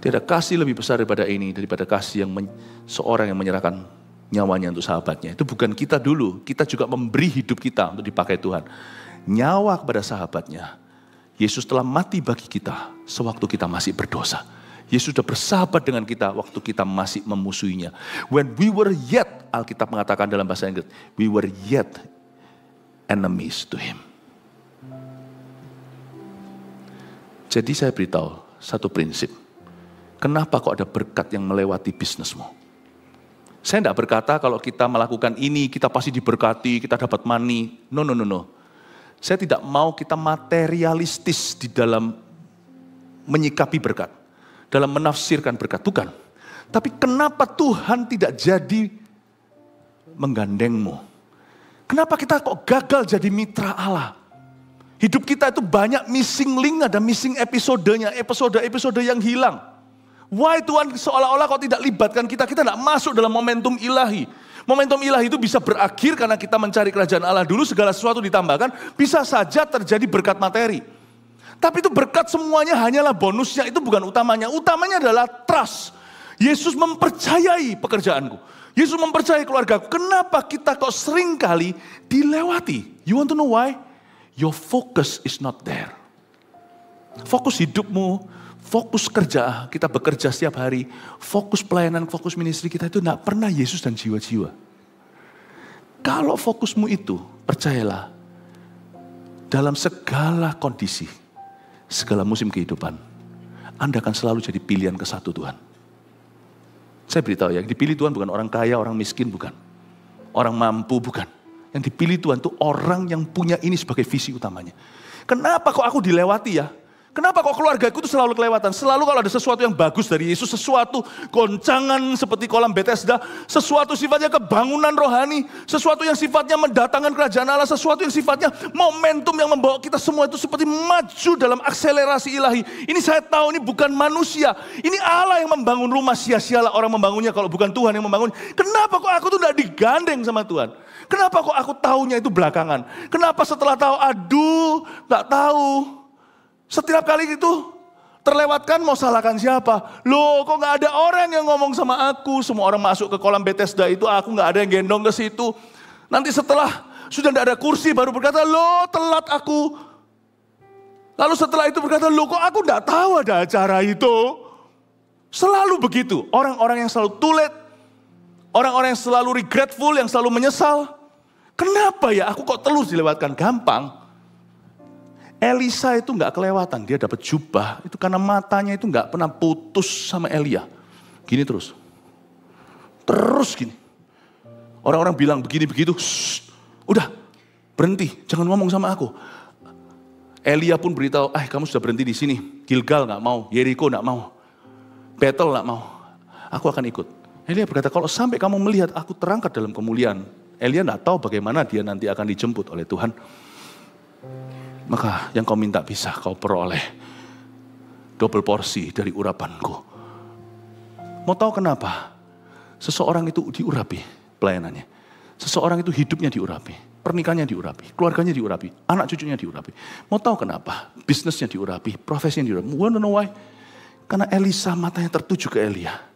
Tidak ada kasih lebih besar daripada ini, daripada kasih yang seorang yang menyerahkan nyawanya untuk sahabatnya. Itu bukan kita dulu, kita juga memberi hidup kita untuk dipakai Tuhan. Nyawa kepada sahabatnya. Yesus telah mati bagi kita sewaktu kita masih berdosa. Yesus sudah bersahabat dengan kita waktu kita masih memusuhinya. When we were yet, Alkitab mengatakan dalam bahasa Inggris, we were yet enemies to him. Jadi saya beritahu satu prinsip. Kenapa kok ada berkat yang melewati bisnismu? Saya tidak berkata kalau kita melakukan ini, kita pasti diberkati, kita dapat money. No. Saya tidak mau kita materialistis di dalam menyikapi berkat. Dalam menafsirkan berkat, bukan. Tapi kenapa Tuhan tidak jadi menggandengmu? Kenapa kita kok gagal jadi mitra Allah? Hidup kita itu banyak missing link, ada missing episodenya, episode yang hilang. Why Tuhan seolah-olah kok tidak libatkan kita tidak masuk dalam momentum ilahi. Momentum ilahi itu bisa berakhir karena kita mencari kerajaan Allah dulu, segala sesuatu ditambahkan, bisa saja terjadi berkat materi. Tapi itu berkat semuanya hanyalah bonusnya, itu bukan utamanya. Utamanya adalah trust. Yesus mempercayai pekerjaanku. Yesus mempercayai keluargaku. Kenapa kita kok sering kali dilewati? You want to know why? Your focus is not there. Fokus hidupmu, fokus kerja, kita bekerja setiap hari, fokus pelayanan, fokus ministry kita itu tidak pernah Yesus dan jiwa-jiwa. Kalau fokusmu itu, percayalah, dalam segala kondisi, segala musim kehidupan, Anda akan selalu jadi pilihan ke satu Tuhan. Saya beritahu ya, yang dipilih Tuhan bukan orang kaya, orang miskin, bukan. Orang mampu, bukan. Yang dipilih Tuhan itu orang yang punya ini sebagai visi utamanya. Kenapa kok aku dilewati ya? Kenapa kok keluargaku itu selalu kelewatan? Selalu kalau ada sesuatu yang bagus dari Yesus, sesuatu goncangan seperti kolam Bethesda, sesuatu sifatnya kebangunan rohani, sesuatu yang sifatnya mendatangkan kerajaan Allah, sesuatu yang sifatnya momentum yang membawa kita semua itu seperti maju dalam akselerasi ilahi. Ini saya tahu ini bukan manusia, ini Allah yang membangun rumah, sia-sialah orang membangunnya kalau bukan Tuhan yang membangun. Kenapa kok aku tuh tidak digandeng sama Tuhan? Kenapa kok aku tahunya itu belakangan? Kenapa setelah tahu, aduh, nggak tahu. Setiap kali itu terlewatkan mau salahkan siapa? Loh kok gak ada orang yang ngomong sama aku. Semua orang masuk ke kolam Bethesda itu aku gak ada yang gendong ke situ. Nanti setelah sudah gak ada kursi baru berkata loh telat aku. Lalu setelah itu berkata loh kok aku gak tahu ada acara itu. Selalu begitu. Orang-orang yang selalu too late. Orang-orang yang selalu regretful, yang selalu menyesal. Kenapa ya aku kok terus dilewatkan? Gampang. Elisa itu nggak kelewatan, dia dapat jubah. Itu karena matanya itu nggak pernah putus sama Elia. Gini terus. Terus gini. Orang-orang bilang begini begitu. Udah berhenti, jangan ngomong sama aku. Elia pun beritahu, kamu sudah berhenti di sini. Gilgal nggak mau, Yeriko nggak mau. Bethel nggak mau. Aku akan ikut. Elia berkata, kalau sampai kamu melihat aku terangkat dalam kemuliaan. Elia nggak tahu bagaimana dia nanti akan dijemput oleh Tuhan. Maka yang kau minta bisa kau peroleh double porsi dari urapanku. Mau tahu kenapa? Seseorang itu diurapi pelayanannya. Seseorang itu hidupnya diurapi. Pernikahannya diurapi. Keluarganya diurapi. Anak cucunya diurapi. Mau tahu kenapa? Bisnisnya diurapi. Profesinya diurapi. Want to know why? Karena Elisa matanya tertuju ke Elia.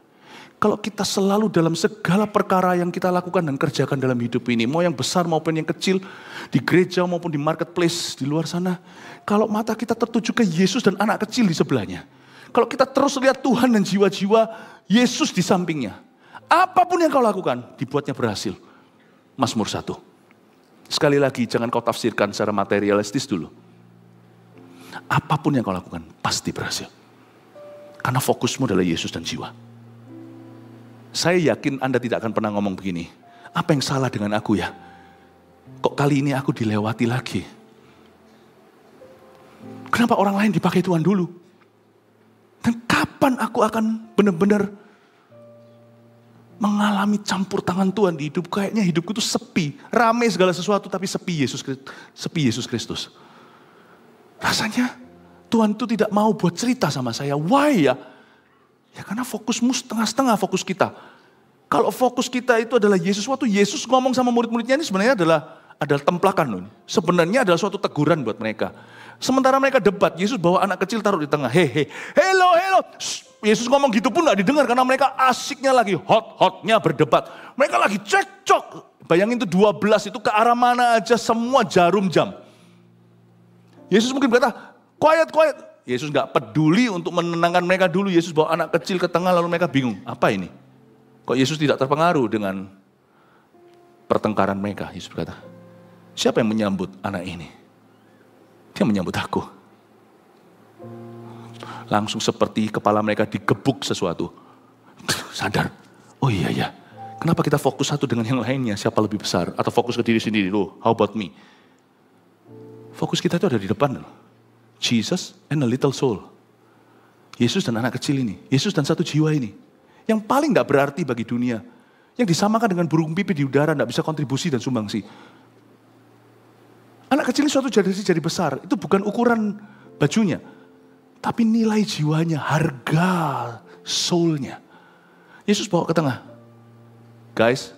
Kalau kita selalu dalam segala perkara yang kita lakukan dan kerjakan dalam hidup ini, mau yang besar maupun yang kecil, di gereja maupun di marketplace, di luar sana, kalau mata kita tertuju ke Yesus dan anak kecil di sebelahnya, kalau kita terus lihat Tuhan dan jiwa-jiwa Yesus di sampingnya, apapun yang kau lakukan, dibuatnya berhasil. Mazmur 1. Sekali lagi, jangan kau tafsirkan secara materialistis dulu. Apapun yang kau lakukan, pasti berhasil. Karena fokusmu adalah Yesus dan jiwa. Saya yakin Anda tidak akan pernah ngomong begini. Apa yang salah dengan aku ya? Kok kali ini aku dilewati lagi? Kenapa orang lain dipakai Tuhan dulu? Dan kapan aku akan benar-benar mengalami campur tangan Tuhan di hidup? Kayaknya hidupku itu sepi. Rame segala sesuatu tapi sepi Yesus Kristus. Rasanya Tuhan itu tidak mau buat cerita sama saya. Why ya? Ya karena fokusmu setengah-setengah fokus kita. Kalau fokus kita itu adalah Yesus, waktu Yesus ngomong sama murid-muridnya ini sebenarnya adalah templakan loh. Sebenarnya adalah suatu teguran buat mereka. Sementara mereka debat, Yesus bawa anak kecil taruh di tengah. Hello. Yesus ngomong gitu pun gak didengar karena mereka asiknya lagi hot-hotnya berdebat. Mereka lagi cekcok. Bayangin itu 12 itu ke arah mana aja semua jarum jam. Yesus mungkin berkata, quiet. Yesus gak peduli untuk menenangkan mereka dulu. Yesus bawa anak kecil ke tengah lalu mereka bingung. Apa ini? Kok Yesus tidak terpengaruh dengan pertengkaran mereka? Yesus berkata, siapa yang menyambut anak ini? Dia menyambut aku. Langsung seperti kepala mereka digebuk sesuatu. Sadar, oh iya. Kenapa kita fokus satu dengan yang lainnya? Siapa lebih besar? Atau fokus ke diri sendiri? Loh, how about me? Fokus kita itu ada di depan loh. Jesus and a little soul. Yesus dan anak kecil ini. Yesus dan satu jiwa ini. Yang paling gak berarti bagi dunia. Yang disamakan dengan burung pipit di udara, gak bisa kontribusi dan sumbangsi. Anak kecil ini suatu jadi besar. Itu bukan ukuran bajunya. Tapi nilai jiwanya, harga soulnya. Yesus bawa ke tengah. Guys,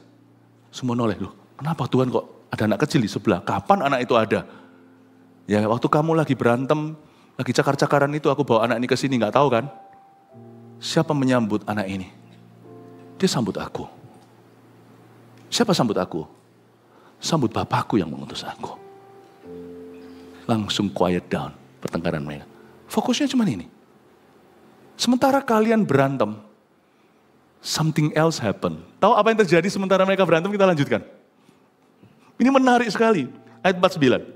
semua noleh loh. Kenapa Tuhan kok ada anak kecil di sebelah? Kapan anak itu ada? Ya waktu kamu lagi berantem, lagi cakar-cakaran itu aku bawa anak ini ke sini, gak tahu kan? Siapa menyambut anak ini? Dia sambut aku. Siapa sambut aku? Sambut Bapakku yang mengutus aku. Langsung quiet down pertengkaran mereka. Fokusnya cuma ini. Sementara kalian berantem, something else happen. Tahu apa yang terjadi sementara mereka berantem? Kita lanjutkan. Ini menarik sekali. Ayat 49.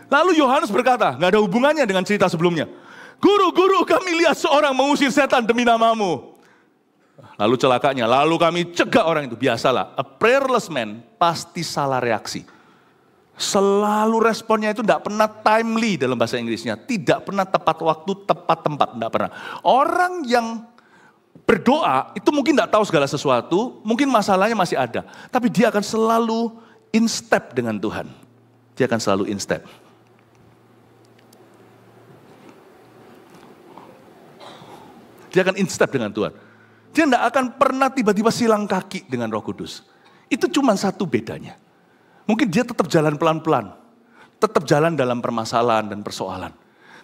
Lalu Yohanes berkata, gak ada hubungannya dengan cerita sebelumnya. Guru, kami lihat seorang mengusir setan demi namamu. Lalu celakanya, lalu kami cegah orang itu. Biasalah, a prayerless man pasti salah reaksi. Selalu responnya itu tidak pernah timely dalam bahasa Inggrisnya. Tidak pernah tepat waktu, tepat tempat. Tidak pernah. Orang yang berdoa itu mungkin tidak tahu segala sesuatu. Mungkin masalahnya masih ada. Tapi dia akan selalu in step dengan Tuhan. Dia akan selalu in step. Dia akan in step dengan Tuhan. Dia tidak akan pernah tiba-tiba silang kaki dengan Roh Kudus. Itu cuma satu bedanya. Mungkin dia tetap jalan pelan-pelan. Tetap jalan dalam permasalahan dan persoalan.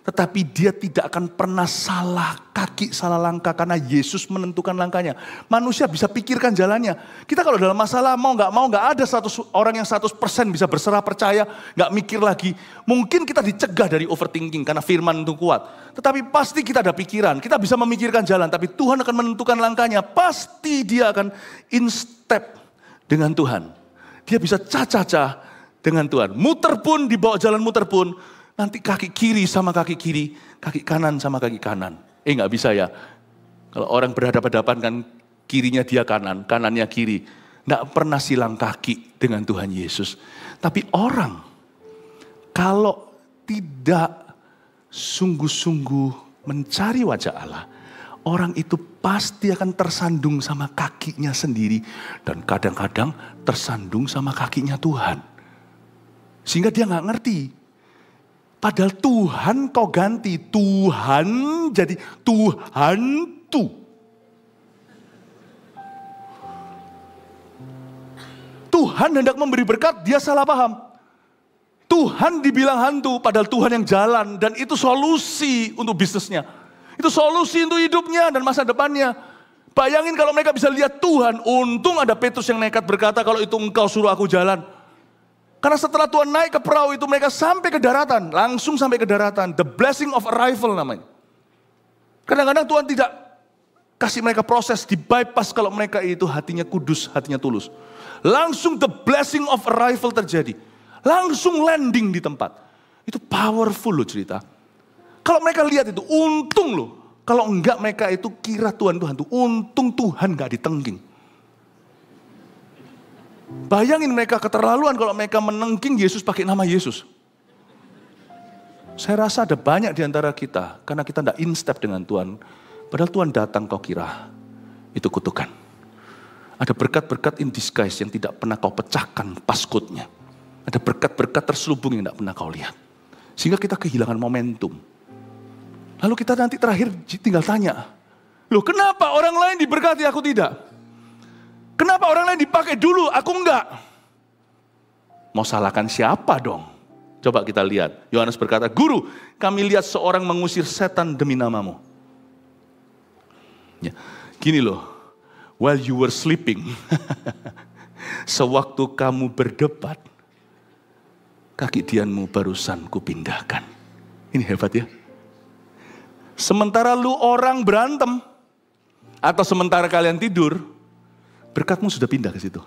Tetapi dia tidak akan pernah salah kaki, salah langkah. Karena Yesus menentukan langkahnya. Manusia bisa pikirkan jalannya. Kita kalau dalam masalah mau gak ada orang yang 100% bisa berserah percaya. Gak mikir lagi. Mungkin kita dicegah dari overthinking karena firman itu kuat. Tetapi pasti kita ada pikiran. Kita bisa memikirkan jalan. Tapi Tuhan akan menentukan langkahnya. Pasti dia akan in step dengan Tuhan. Dia bisa cacah-cacah dengan Tuhan. Muter pun, dibawa jalan muter pun. Nanti kaki kiri sama kaki kiri, kaki kanan sama kaki kanan. Gak bisa ya. Kalau orang berhadapan-hadapan kan kirinya dia kanan, kanannya kiri. Gak pernah silang kaki dengan Tuhan Yesus. Tapi orang kalau tidak sungguh-sungguh mencari wajah Allah, orang itu pasti akan tersandung sama kakinya sendiri. Dan kadang-kadang tersandung sama kakinya Tuhan. Sehingga dia gak ngerti. Padahal Tuhan kau ganti. Tuhan jadi Tuhan tuh. Tuhan hendak memberi berkat, dia salah paham. Tuhan dibilang hantu, padahal Tuhan yang jalan. Dan itu solusi untuk bisnisnya. Itu solusi untuk hidupnya dan masa depannya. Bayangin kalau mereka bisa lihat Tuhan. Untung ada Petrus yang nekat berkata, kalau itu engkau suruh aku jalan. Karena setelah Tuhan naik ke perahu itu mereka sampai ke daratan. Langsung sampai ke daratan. The blessing of arrival namanya. Kadang-kadang Tuhan tidak kasih mereka proses, di bypass kalau mereka itu hatinya kudus, hatinya tulus. Langsung the blessing of arrival terjadi. Langsung landing di tempat. Itu powerful loh cerita. Kalau mereka lihat itu, untung loh. Kalau enggak mereka itu kira Tuhan tuh. Untung Tuhan gak ditengking. Bayangin mereka keterlaluan kalau mereka menengking Yesus pakai nama Yesus. Saya rasa ada banyak di antara kita. Karena kita gak in step dengan Tuhan. Padahal Tuhan datang kau kira itu kutukan. Ada berkat-berkat in disguise yang tidak pernah kau pecahkan passcode-nya. Ada berkat-berkat terselubung yang tidak pernah kau lihat. Sehingga kita kehilangan momentum. Lalu kita nanti terakhir tinggal tanya, loh kenapa orang lain diberkati aku tidak? Kenapa orang lain dipakai dulu aku enggak? Mau salahkan siapa dong? Coba kita lihat. Yohanes berkata, Guru, kami lihat seorang mengusir setan demi namamu. Ya, gini loh, while you were sleeping, sewaktu kamu berdebat, kaki dianmu barusan kupindahkan. Ini hebat ya. Sementara lu orang berantem, atau sementara kalian tidur, berkatmu sudah pindah ke situ.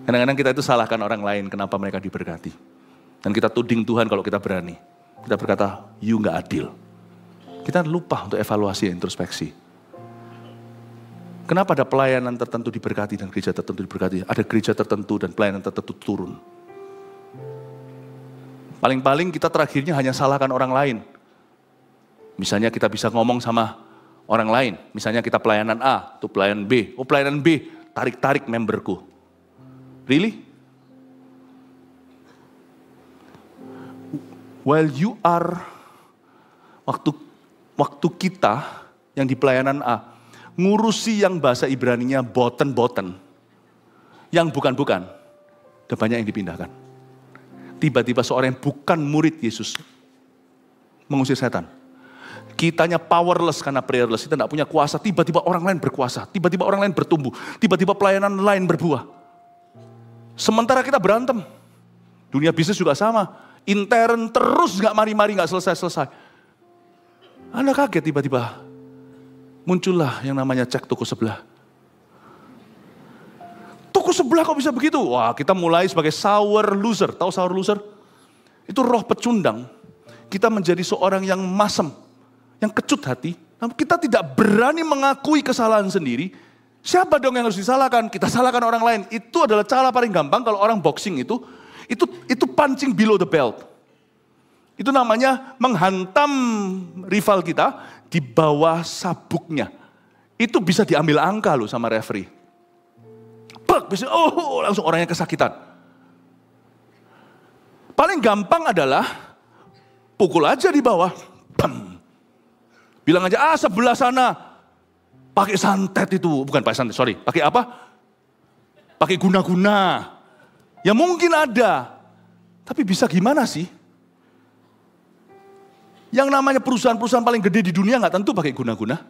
Kadang-kadang kita itu salahkan orang lain kenapa mereka diberkati. Dan kita tuding Tuhan kalau kita berani. Kita berkata, you gak adil. Kita lupa untuk evaluasi, introspeksi. Kenapa ada pelayanan tertentu diberkati dan gereja tertentu diberkati? Ada gereja tertentu dan pelayanan tertentu turun. Paling-paling kita terakhirnya hanya salahkan orang lain. Misalnya kita bisa ngomong sama orang lain. Misalnya kita pelayanan A, itu pelayanan B. Oh pelayanan B, tarik-tarik memberku. Really? While you are, waktu kita yang di pelayanan A, ngurusi yang bahasa Ibraninya boten-boten. Yang bukan-bukan. Ada banyak yang dipindahkan. Tiba-tiba seorang yang bukan murid Yesus mengusir setan. Kitanya powerless karena prayerless, kita tidak punya kuasa. Tiba-tiba orang lain berkuasa, tiba-tiba orang lain bertumbuh, tiba-tiba pelayanan lain berbuah. Sementara kita berantem. Dunia bisnis juga sama. Intern terus gak mari-mari, gak selesai-selesai. Anda kaget tiba-tiba. Muncullah yang namanya cek toko sebelah. Toko sebelah kok bisa begitu? Wah, kita mulai sebagai sour loser. Tahu sour loser? Itu roh pecundang. Kita menjadi seorang yang masem. Yang kecut hati, namun kita tidak berani mengakui kesalahan sendiri. Siapa dong yang harus disalahkan? Kita salahkan orang lain. Itu adalah cara paling gampang kalau orang boxing itu punching below the belt. Itu namanya menghantam rival kita di bawah sabuknya. Itu bisa diambil angka loh sama referee. Langsung orangnya kesakitan. Paling gampang adalah pukul aja di bawah. Bam. Bilang aja, sebelah sana pakai santet itu. Bukan pakai santet, sorry. Pakai apa? Pakai guna-guna. Ya mungkin ada. Tapi bisa gimana sih? Yang namanya perusahaan-perusahaan paling gede di dunia gak tentu pakai guna-guna.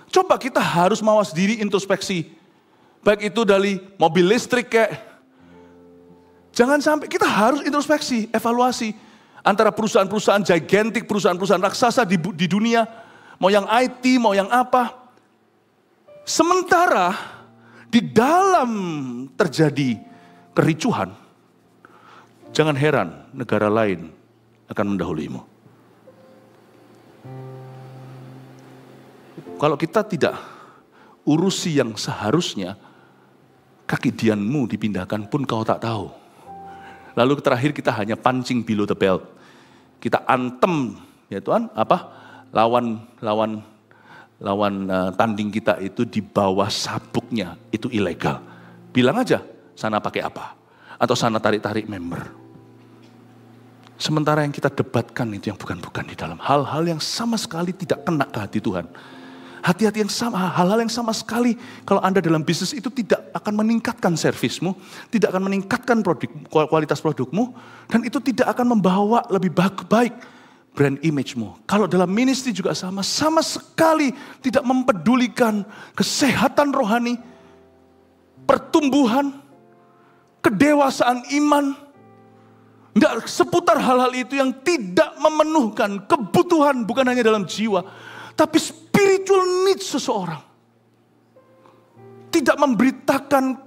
Coba kita harus mawas diri introspeksi. Baik itu dari mobil listrik kayak. Jangan sampai, kita harus introspeksi, evaluasi. Antara perusahaan-perusahaan gigantic, perusahaan-perusahaan raksasa di dunia, mau yang IT, mau yang apa. Sementara di dalam terjadi kericuhan, jangan heran negara lain akan mendahulimu. Kalau kita tidak urusi yang seharusnya, kaki dianmu dipindahkan pun kau tak tahu. Lalu terakhir kita hanya punching below the belt. Kita antem, ya Tuhan, lawan tanding kita itu di bawah sabuknya, itu ilegal. Bilang aja, sana pakai apa? Atau sana tarik-tarik member. Sementara yang kita debatkan itu yang bukan-bukan di dalam. Hal-hal yang sama sekali tidak kena ke hati Tuhan. Hati-hati yang sama, hal-hal yang sama sekali kalau Anda dalam bisnis itu tidak akan meningkatkan servismu, tidak akan meningkatkan kualitas produkmu, dan itu tidak akan membawa lebih baik brand image-mu. Kalau dalam ministry juga sama sekali tidak mempedulikan kesehatan rohani, pertumbuhan, kedewasaan iman, enggak seputar hal-hal itu yang tidak memenuhkan kebutuhan bukan hanya dalam jiwa, tapi spiritual needs seseorang. Tidak memberitakan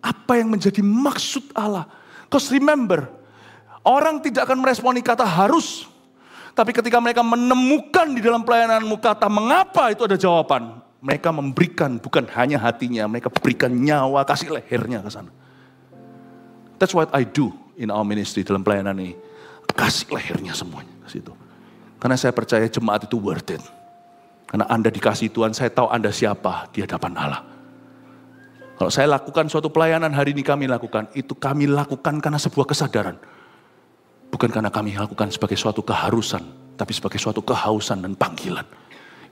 apa yang menjadi maksud Allah. Because remember, orang tidak akan meresponi kata harus. Tapi ketika mereka menemukan di dalam pelayananmu kata mengapa, itu ada jawaban. Mereka memberikan bukan hanya hatinya, mereka berikan nyawa, kasih lehernya ke sana. That's what I do in our ministry dalam pelayanan ini. Kasih lehernya semuanya ke situ. Karena saya percaya jemaat itu worth it. Karena Anda dikasih Tuhan, saya tahu Anda siapa di hadapan Allah. Kalau saya lakukan suatu pelayanan hari ini kami lakukan, itu kami lakukan karena sebuah kesadaran. Bukan karena kami lakukan sebagai suatu keharusan, tapi sebagai suatu kehausan dan panggilan.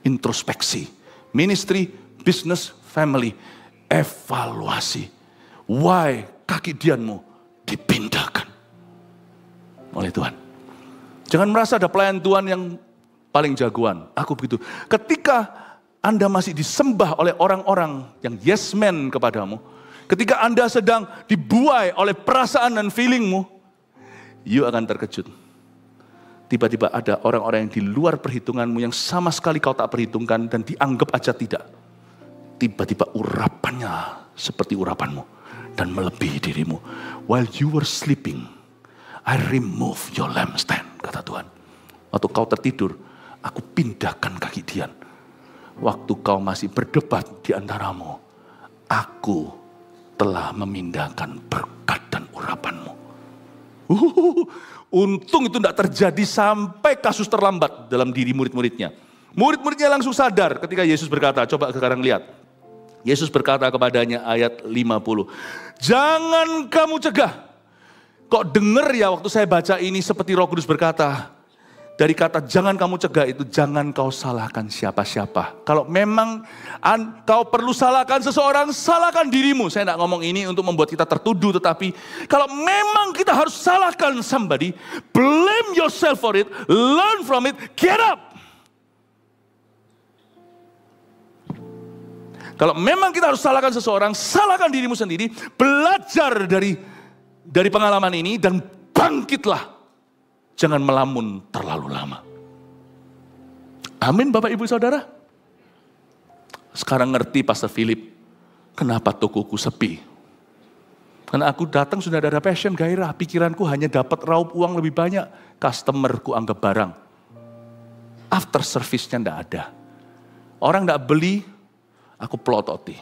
Introspeksi, ministry, business, family, evaluasi. Why kaki Dianmu dipindahkan oleh Tuhan. Jangan merasa ada pelayan Tuhan yang paling jagoan. Aku begitu. Ketika Anda masih disembah oleh orang-orang yang yes man kepadamu, ketika Anda sedang dibuai oleh perasaan dan feelingmu, you akan terkejut. Tiba-tiba ada orang-orang yang di luar perhitunganmu yang sama sekali kau tak perhitungkan dan dianggap aja tidak. Tiba-tiba urapannya seperti urapanmu dan melebihi dirimu. While you were sleeping, I remove your lampstand, kata Tuhan. Waktu kau tertidur, aku pindahkan kaki Dian. Waktu kau masih berdebat di antaramu, aku telah memindahkan berkat dan urapanmu. Untung itu tidak terjadi sampai kasus terlambat dalam diri murid-muridnya. Murid-muridnya langsung sadar ketika Yesus berkata, coba sekarang lihat. Yesus berkata kepadanya ayat 50. Jangan kamu cegah. Kok dengar ya waktu saya baca ini seperti Roh Kudus berkata. Dari kata jangan kamu cegah itu jangan kau salahkan siapa-siapa. Kalau memang kau perlu salahkan seseorang, salahkan dirimu. Saya tidak ngomong ini untuk membuat kita tertuduh, tetapi kalau memang kita harus salahkan somebody, blame yourself for it, learn from it, get up. Kalau memang kita harus salahkan seseorang, salahkan dirimu sendiri, belajar dari pengalaman ini dan bangkitlah. Jangan melamun terlalu lama. Amin Bapak Ibu Saudara. Sekarang ngerti Pastor Philip, kenapa tokoku sepi. Karena aku datang sudah ada passion, gairah. Pikiranku hanya dapat raup uang lebih banyak. Customerku anggap barang. After service-nya enggak ada. Orang enggak beli, aku pelototi.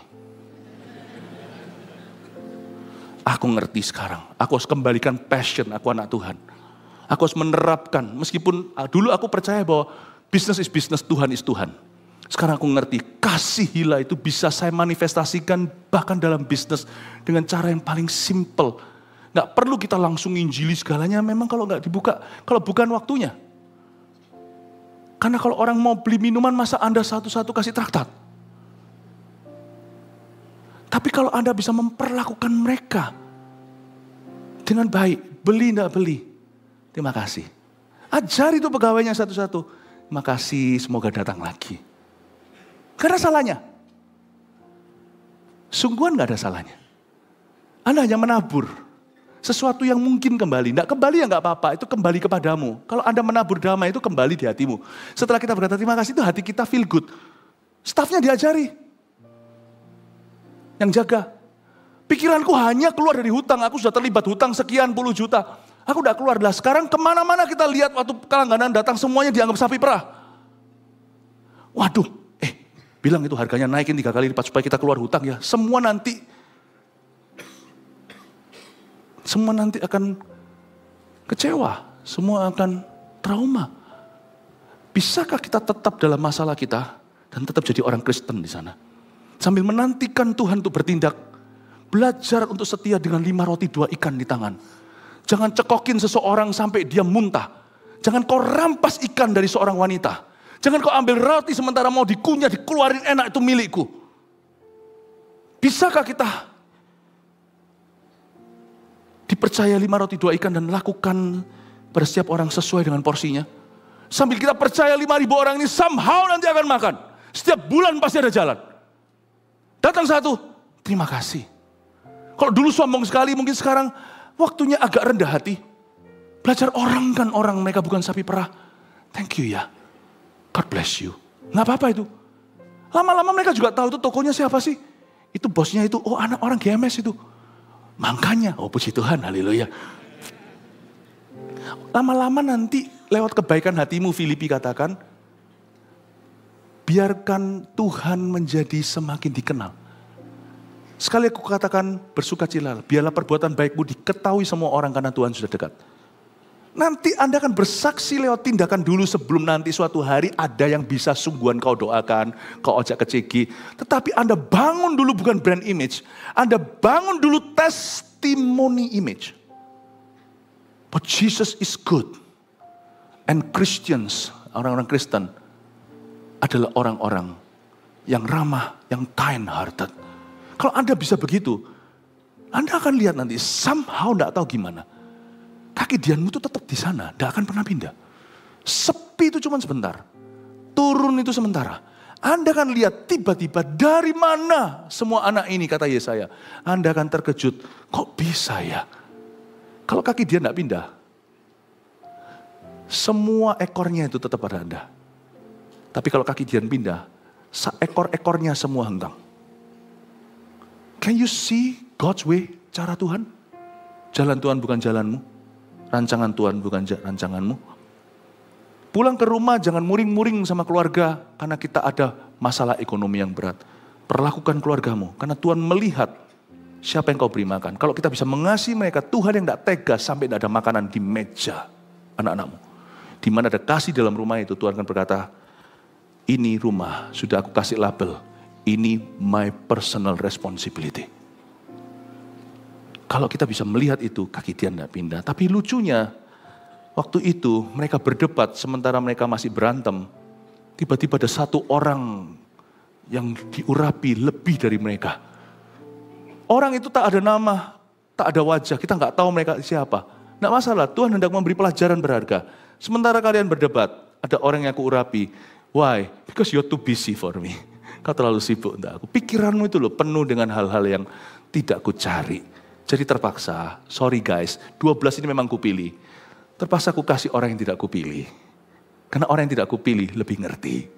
Aku ngerti sekarang. Aku harus kembalikan passion, aku anak Tuhan. Aku harus menerapkan, meskipun dulu aku percaya bahwa business is business, Tuhan is Tuhan. Sekarang aku ngerti, kasih hila itu bisa saya manifestasikan bahkan dalam bisnis dengan cara yang paling simple. Gak perlu kita langsung injili segalanya, memang kalau gak dibuka, kalau bukan waktunya. Karena kalau orang mau beli minuman, masa Anda satu-satu kasih traktat? Tapi kalau Anda bisa memperlakukan mereka dengan baik, beli gak beli, terima kasih. Ajar itu pegawainya satu-satu. Terima kasih, semoga datang lagi. Gak ada salahnya. Sungguhan gak ada salahnya. Anda hanya menabur. Sesuatu yang mungkin kembali. Tidak kembali ya gak apa-apa, itu kembali kepadamu. Kalau Anda menabur damai itu kembali di hatimu. Setelah kita berkata terima kasih itu hati kita feel good. Stafnya diajari. Yang jaga. Pikiranku hanya keluar dari hutang. Aku sudah terlibat hutang sekian puluh juta. Aku udah keluar lah. Sekarang kemana-mana kita lihat waktu kelangganan datang semuanya dianggap sapi perah. Waduh, bilang itu harganya naikin 3 kali lipat supaya kita keluar hutang ya. Semua nanti akan kecewa. Semua akan trauma. Bisakah kita tetap dalam masalah kita dan tetap jadi orang Kristen di sana? Sambil menantikan Tuhan untuk bertindak. Belajar untuk setia dengan 5 roti 2 ikan di tangan. Jangan cekokin seseorang sampai dia muntah. Jangan kau rampas ikan dari seorang wanita. Jangan kau ambil roti sementara mau dikunyah, dikeluarin enak itu milikku. Bisakah kita dipercaya 5 roti 2 ikan dan lakukan pada setiap orang sesuai dengan porsinya? Sambil kita percaya 5.000 orang ini somehow nanti akan makan. Setiap bulan pasti ada jalan. Datang satu, terima kasih. Kalau dulu sombong sekali, mungkin sekarang waktunya agak rendah hati. Belajar orang kan orang, mereka bukan sapi perah. Thank you ya. God bless you. Nggak apa-apa itu. Lama-lama mereka juga tahu itu tokonya siapa sih. Itu bosnya itu, oh anak orang GMS itu. Makanya, oh puji Tuhan, haleluya. Lama-lama nanti lewat kebaikan hatimu, Filipi katakan, biarkan Tuhan menjadi semakin dikenal. Sekali aku katakan bersukacitalah, biarlah perbuatan baikmu diketahui semua orang karena Tuhan sudah dekat. Nanti Anda akan bersaksi lewat tindakan dulu sebelum nanti suatu hari ada yang bisa sungguhan kau doakan, kau ajak ke CG. Tetapi Anda bangun dulu bukan brand image, Anda bangun dulu testimony image. But Jesus is good. And Christians, orang-orang Kristen, adalah orang-orang yang ramah, yang kind hearted. Kalau Anda bisa begitu, Anda akan lihat nanti somehow tidak tahu gimana. Kaki Dianmu itu tetap di sana, tidak akan pernah pindah. Sepi itu cuma sebentar, turun itu sementara. Anda akan lihat tiba-tiba dari mana semua anak ini, kata Yesaya. Anda akan terkejut, kok bisa ya? Kalau kaki Dian tidak pindah, semua ekornya itu tetap pada Anda. Tapi kalau kaki Dian pindah, ekor-ekornya semua hengkang. Can you see God's way, cara Tuhan? Jalan Tuhan bukan jalanmu. Rancangan Tuhan bukan rancanganmu. Pulang ke rumah jangan muring-muring sama keluarga karena kita ada masalah ekonomi yang berat. Perlakukan keluargamu karena Tuhan melihat siapa yang kau beri makan. Kalau kita bisa mengasihi mereka, Tuhan yang tidak tega sampai tidak ada makanan di meja anak-anakmu. Di mana ada kasih dalam rumah itu, Tuhan akan berkata, ini rumah sudah aku kasih label, ini my personal responsibility. Kalau kita bisa melihat itu, kaki Dian tidak pindah. Tapi lucunya, waktu itu mereka berdebat, sementara mereka masih berantem. Tiba-tiba ada satu orang yang diurapi lebih dari mereka. Orang itu tak ada nama, tak ada wajah, kita nggak tahu mereka siapa. Nggak masalah, Tuhan hendak memberi pelajaran berharga. Sementara kalian berdebat, ada orang yang aku urapi. Why? Because you're too busy for me. Kau terlalu sibuk untuk aku. Pikiranmu itu loh penuh dengan hal-hal yang tidak ku cari. Jadi terpaksa, sorry guys, 12 ini memang kupilih. Terpaksa aku kasih orang yang tidak kupilih. Karena orang yang tidak kupilih lebih ngerti.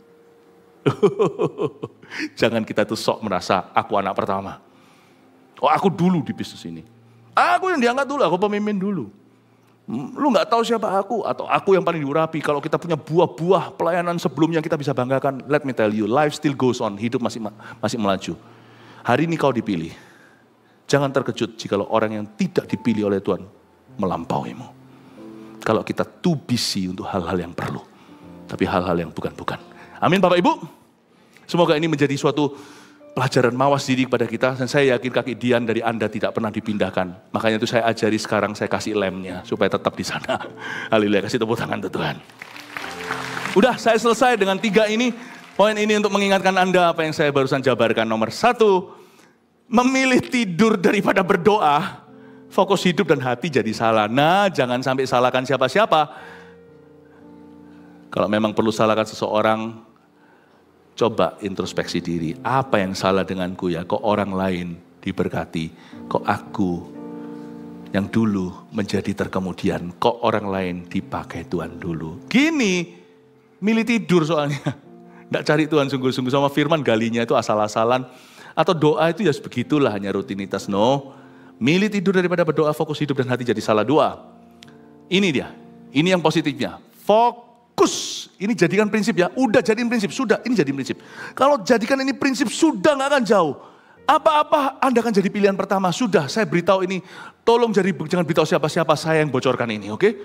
Jangan kita tuh sok merasa aku anak pertama. Oh aku dulu di bisnis ini. Aku yang diangkat dulu, aku pemimpin dulu. Lu gak tahu siapa aku, atau aku yang paling diurapi. Kalau kita punya buah-buah pelayanan sebelumnya kita bisa banggakan. Let me tell you, life still goes on, hidup masih melaju. Hari ini kau dipilih. Jangan terkejut jika orang yang tidak dipilih oleh Tuhan melampauimu. Kalau kita too busy untuk hal-hal yang perlu. Tapi hal-hal yang bukan-bukan. Amin Bapak Ibu. Semoga ini menjadi suatu pelajaran mawas diri kepada kita. Dan saya yakin kaki Dian dari Anda tidak pernah dipindahkan. Makanya itu saya ajari sekarang, saya kasih lemnya. Supaya tetap di sana. Haleluya, kasih tepuk tangan untuk Tuhan. Udah saya selesai dengan 3 ini. Poin ini untuk mengingatkan Anda apa yang saya barusan jabarkan. Nomor 1. Memilih tidur daripada berdoa, fokus hidup dan hati jadi salah. Nah, jangan sampai salahkan siapa-siapa. Kalau memang perlu salahkan seseorang, coba introspeksi diri. Apa yang salah denganku ya? Kok orang lain diberkati? Kok aku yang dulu menjadi terkemudian? Kok orang lain dipakai Tuhan dulu? Gini, milih tidur soalnya. Nggak cari Tuhan sungguh-sungguh, sama firman galinya itu asal-asalan. Atau doa itu ya begitulah, hanya rutinitas. No, milih tidur daripada berdoa, fokus hidup dan hati jadi salah. 2. Ini dia, ini yang positifnya. Fokus, ini jadikan prinsip ya. Udah jadiin prinsip, sudah ini jadi prinsip. Kalau jadikan ini prinsip, sudah gak akan jauh. Apa-apa Anda akan jadi pilihan pertama. Sudah, saya beritahu ini, tolong jangan beritahu siapa-siapa, saya yang bocorkan ini, oke?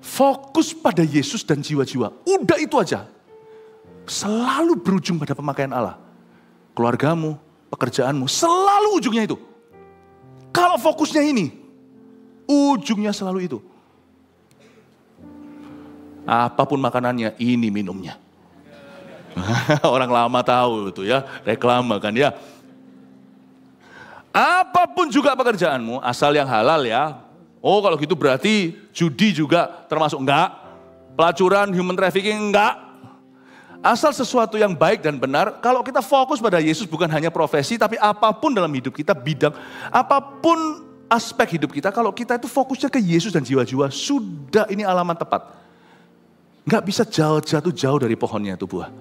Fokus pada Yesus dan jiwa-jiwa. Udah itu aja. Selalu berujung pada pemakaian Allah. Keluargamu, pekerjaanmu, selalu ujungnya itu. Kalau fokusnya ini, ujungnya selalu itu. Apapun makanannya, ini minumnya. Orang lama tahu itu ya, reklame kan ya. Apapun juga pekerjaanmu, asal yang halal ya. Oh kalau gitu berarti judi juga termasuk enggak. Pelacuran, human trafficking enggak. Asal sesuatu yang baik dan benar, kalau kita fokus pada Yesus bukan hanya profesi, tapi apapun dalam hidup kita, bidang, apapun aspek hidup kita, kalau kita itu fokusnya ke Yesus dan jiwa-jiwa, sudah ini alamat tepat. Nggak bisa jatuh jauh dari pohonnya itu buah.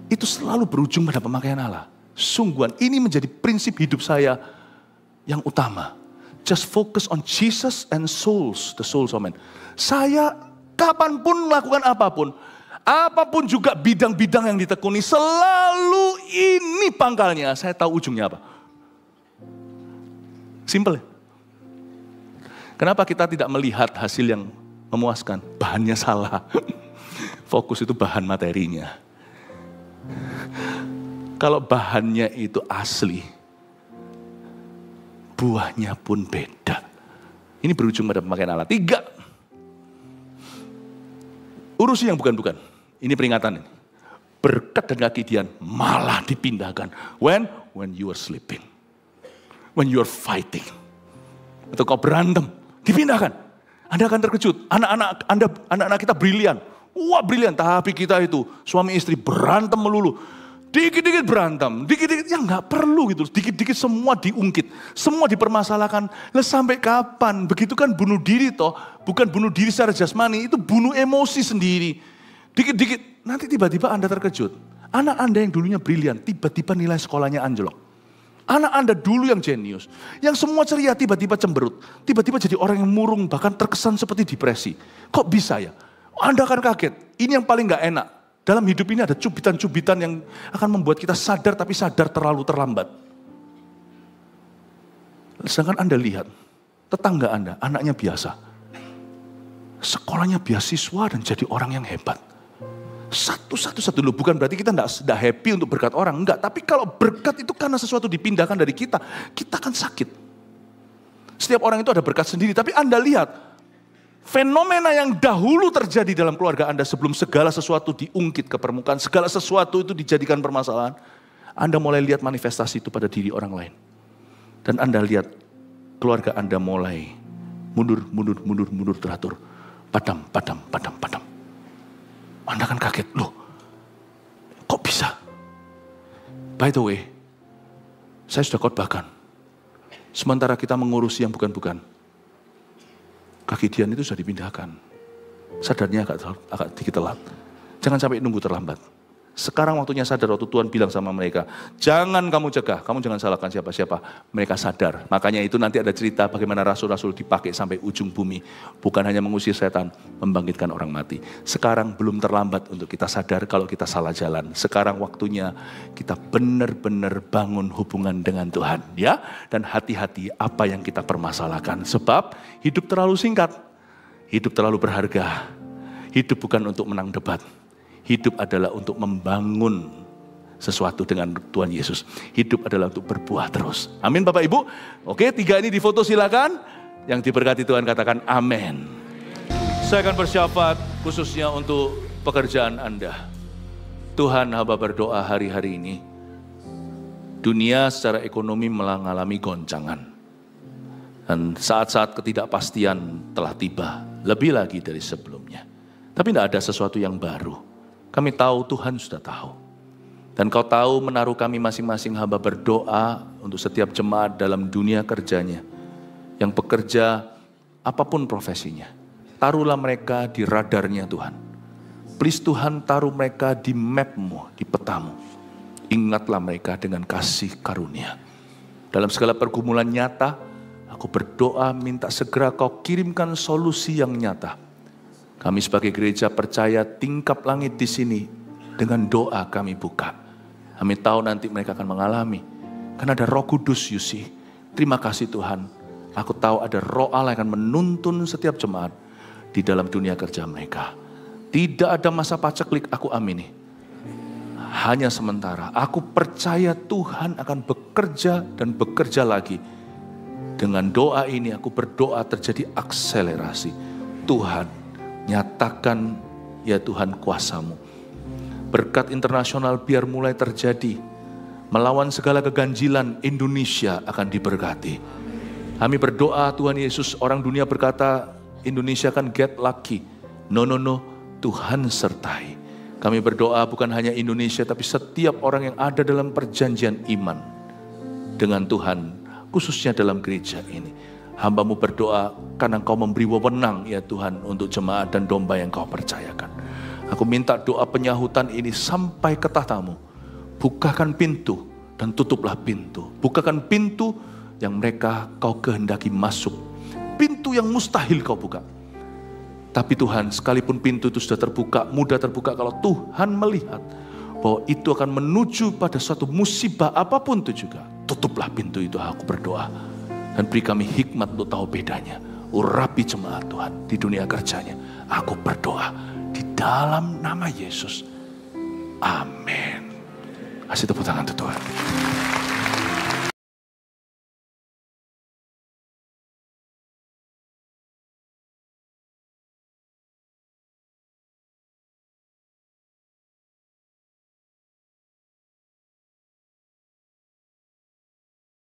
Itu selalu berujung pada pemakaian Allah. Sungguhan, ini menjadi prinsip hidup saya yang utama. Just focus on Jesus and souls, the souls of men. Saya kapanpun melakukan apapun juga bidang-bidang yang ditekuni, selalu ini pangkalnya. Saya tahu ujungnya apa. Simple ya. Kenapa kita tidak melihat hasil yang memuaskan? Bahannya salah. Fokus itu bahan materinya. Kalau bahannya itu asli, buahnya pun beda. Ini berujung pada pemakaian Allah. 3. Urusi yang bukan-bukan. Ini peringatan ini. Berkat dan kegiatan malah dipindahkan. When you are sleeping. When you are fighting. Atau kau berantem. Dipindahkan. Anda akan terkejut. Anak-anak kita brilian. Wah brilian. Tapi kita itu suami istri berantem melulu. Dikit-dikit berantem, dikit-dikit ya nggak perlu gitu. Dikit-dikit semua diungkit, semua dipermasalahkan. Lah sampai kapan? Begitu kan bunuh diri toh, bukan bunuh diri secara jasmani, itu bunuh emosi sendiri. Dikit-dikit, nanti tiba-tiba Anda terkejut. Anak Anda yang dulunya brilian, tiba-tiba nilai sekolahnya anjlok. Anak Anda dulu yang jenius, yang semua ceria tiba-tiba cemberut. Tiba-tiba jadi orang yang murung, bahkan terkesan seperti depresi. Kok bisa ya? Anda akan kaget, ini yang paling nggak enak. Dalam hidup ini ada cubitan-cubitan yang akan membuat kita sadar, tapi sadar terlalu terlambat. Sedangkan Anda lihat, tetangga Anda, anaknya biasa. Sekolahnya beasiswa dan jadi orang yang hebat. Satu-satu dulu, bukan berarti kita tidak happy untuk berkat orang, enggak. Tapi kalau berkat itu karena sesuatu dipindahkan dari kita akan sakit. Setiap orang itu ada berkat sendiri, tapi Anda lihat, fenomena yang dahulu terjadi dalam keluarga Anda sebelum segala sesuatu diungkit ke permukaan, segala sesuatu itu dijadikan permasalahan, Anda mulai lihat manifestasi itu pada diri orang lain. Dan Anda lihat keluarga Anda mulai mundur teratur. Padam. Anda kan kaget, loh kok bisa? By the way, saya sudah khotbahkan, sementara kita mengurusi yang bukan-bukan, kegiatan itu sudah dipindahkan. Sadarnya agak dikit telat. Jangan sampai nunggu terlambat. Sekarang waktunya sadar, waktu Tuhan bilang sama mereka, jangan kamu cegah, kamu jangan salahkan siapa-siapa. Mereka sadar. Makanya itu nanti ada cerita bagaimana rasul-rasul dipakai sampai ujung bumi. Bukan hanya mengusir setan, membangkitkan orang mati. Sekarang belum terlambat untuk kita sadar kalau kita salah jalan. Sekarang waktunya kita benar-benar bangun hubungan dengan Tuhan. Ya, dan hati-hati apa yang kita permasalahkan. Sebab hidup terlalu singkat, hidup terlalu berharga. Hidup bukan untuk menang debat. Hidup adalah untuk membangun sesuatu dengan Tuhan Yesus. Hidup adalah untuk berbuah terus. Amin Bapak Ibu. Oke, 3 ini difoto silakan. Yang diberkati Tuhan katakan amin. Saya akan bersyafaat khususnya untuk pekerjaan Anda. Tuhan, hamba berdoa hari-hari ini. Dunia secara ekonomi mengalami goncangan. Dan saat-saat ketidakpastian telah tiba. Lebih lagi dari sebelumnya. Tapi tidak ada sesuatu yang baru. Kami tahu Tuhan sudah tahu. Dan Kau tahu menaruh kami masing-masing hamba berdoa untuk setiap jemaat dalam dunia kerjanya. Yang bekerja apapun profesinya. Taruhlah mereka di radarnya Tuhan. Please Tuhan taruh mereka di map-Mu, di petamu. Ingatlah mereka dengan kasih karunia. Dalam segala pergumulan nyata, aku berdoa minta segera Kau kirimkan solusi yang nyata. Kami sebagai gereja percaya tingkap langit di sini dengan doa kami buka. Kami tahu nanti mereka akan mengalami. Karena ada Roh Kudus, you see. Terima kasih Tuhan. Aku tahu ada Roh Allah yang akan menuntun setiap jemaat di dalam dunia kerja mereka. Tidak ada masa paceklik, aku amini. Hanya sementara. Aku percaya Tuhan akan bekerja dan bekerja lagi. Dengan doa ini aku berdoa terjadi akselerasi. Tuhan, nyatakan ya Tuhan kuasa-Mu. Berkat internasional biar mulai terjadi. Melawan segala keganjilan, Indonesia akan diberkati. Kami berdoa Tuhan Yesus, orang dunia berkata Indonesia akan get lucky. No, Tuhan sertai. Kami berdoa bukan hanya Indonesia, tapi setiap orang yang ada dalam perjanjian iman dengan Tuhan, khususnya dalam gereja ini. Hamba-Mu berdoa karena Engkau memberi wewenang ya Tuhan untuk jemaat dan domba yang Kau percayakan. Aku minta doa penyahutan ini sampai ke tahta-Mu. Bukakan pintu dan tutuplah pintu. Bukakan pintu yang mereka Kau kehendaki masuk. Pintu yang mustahil Kau buka. Tapi Tuhan, sekalipun pintu itu sudah terbuka, mudah terbuka, kalau Tuhan melihat bahwa itu akan menuju pada suatu musibah apapun itu juga, tutuplah pintu itu, aku berdoa. Dan beri kami hikmat untuk tahu bedanya. Urapi jemaat Tuhan di dunia kerjanya. Aku berdoa di dalam nama Yesus. Amin. Kasih tepuk tangan untuk Tuhan.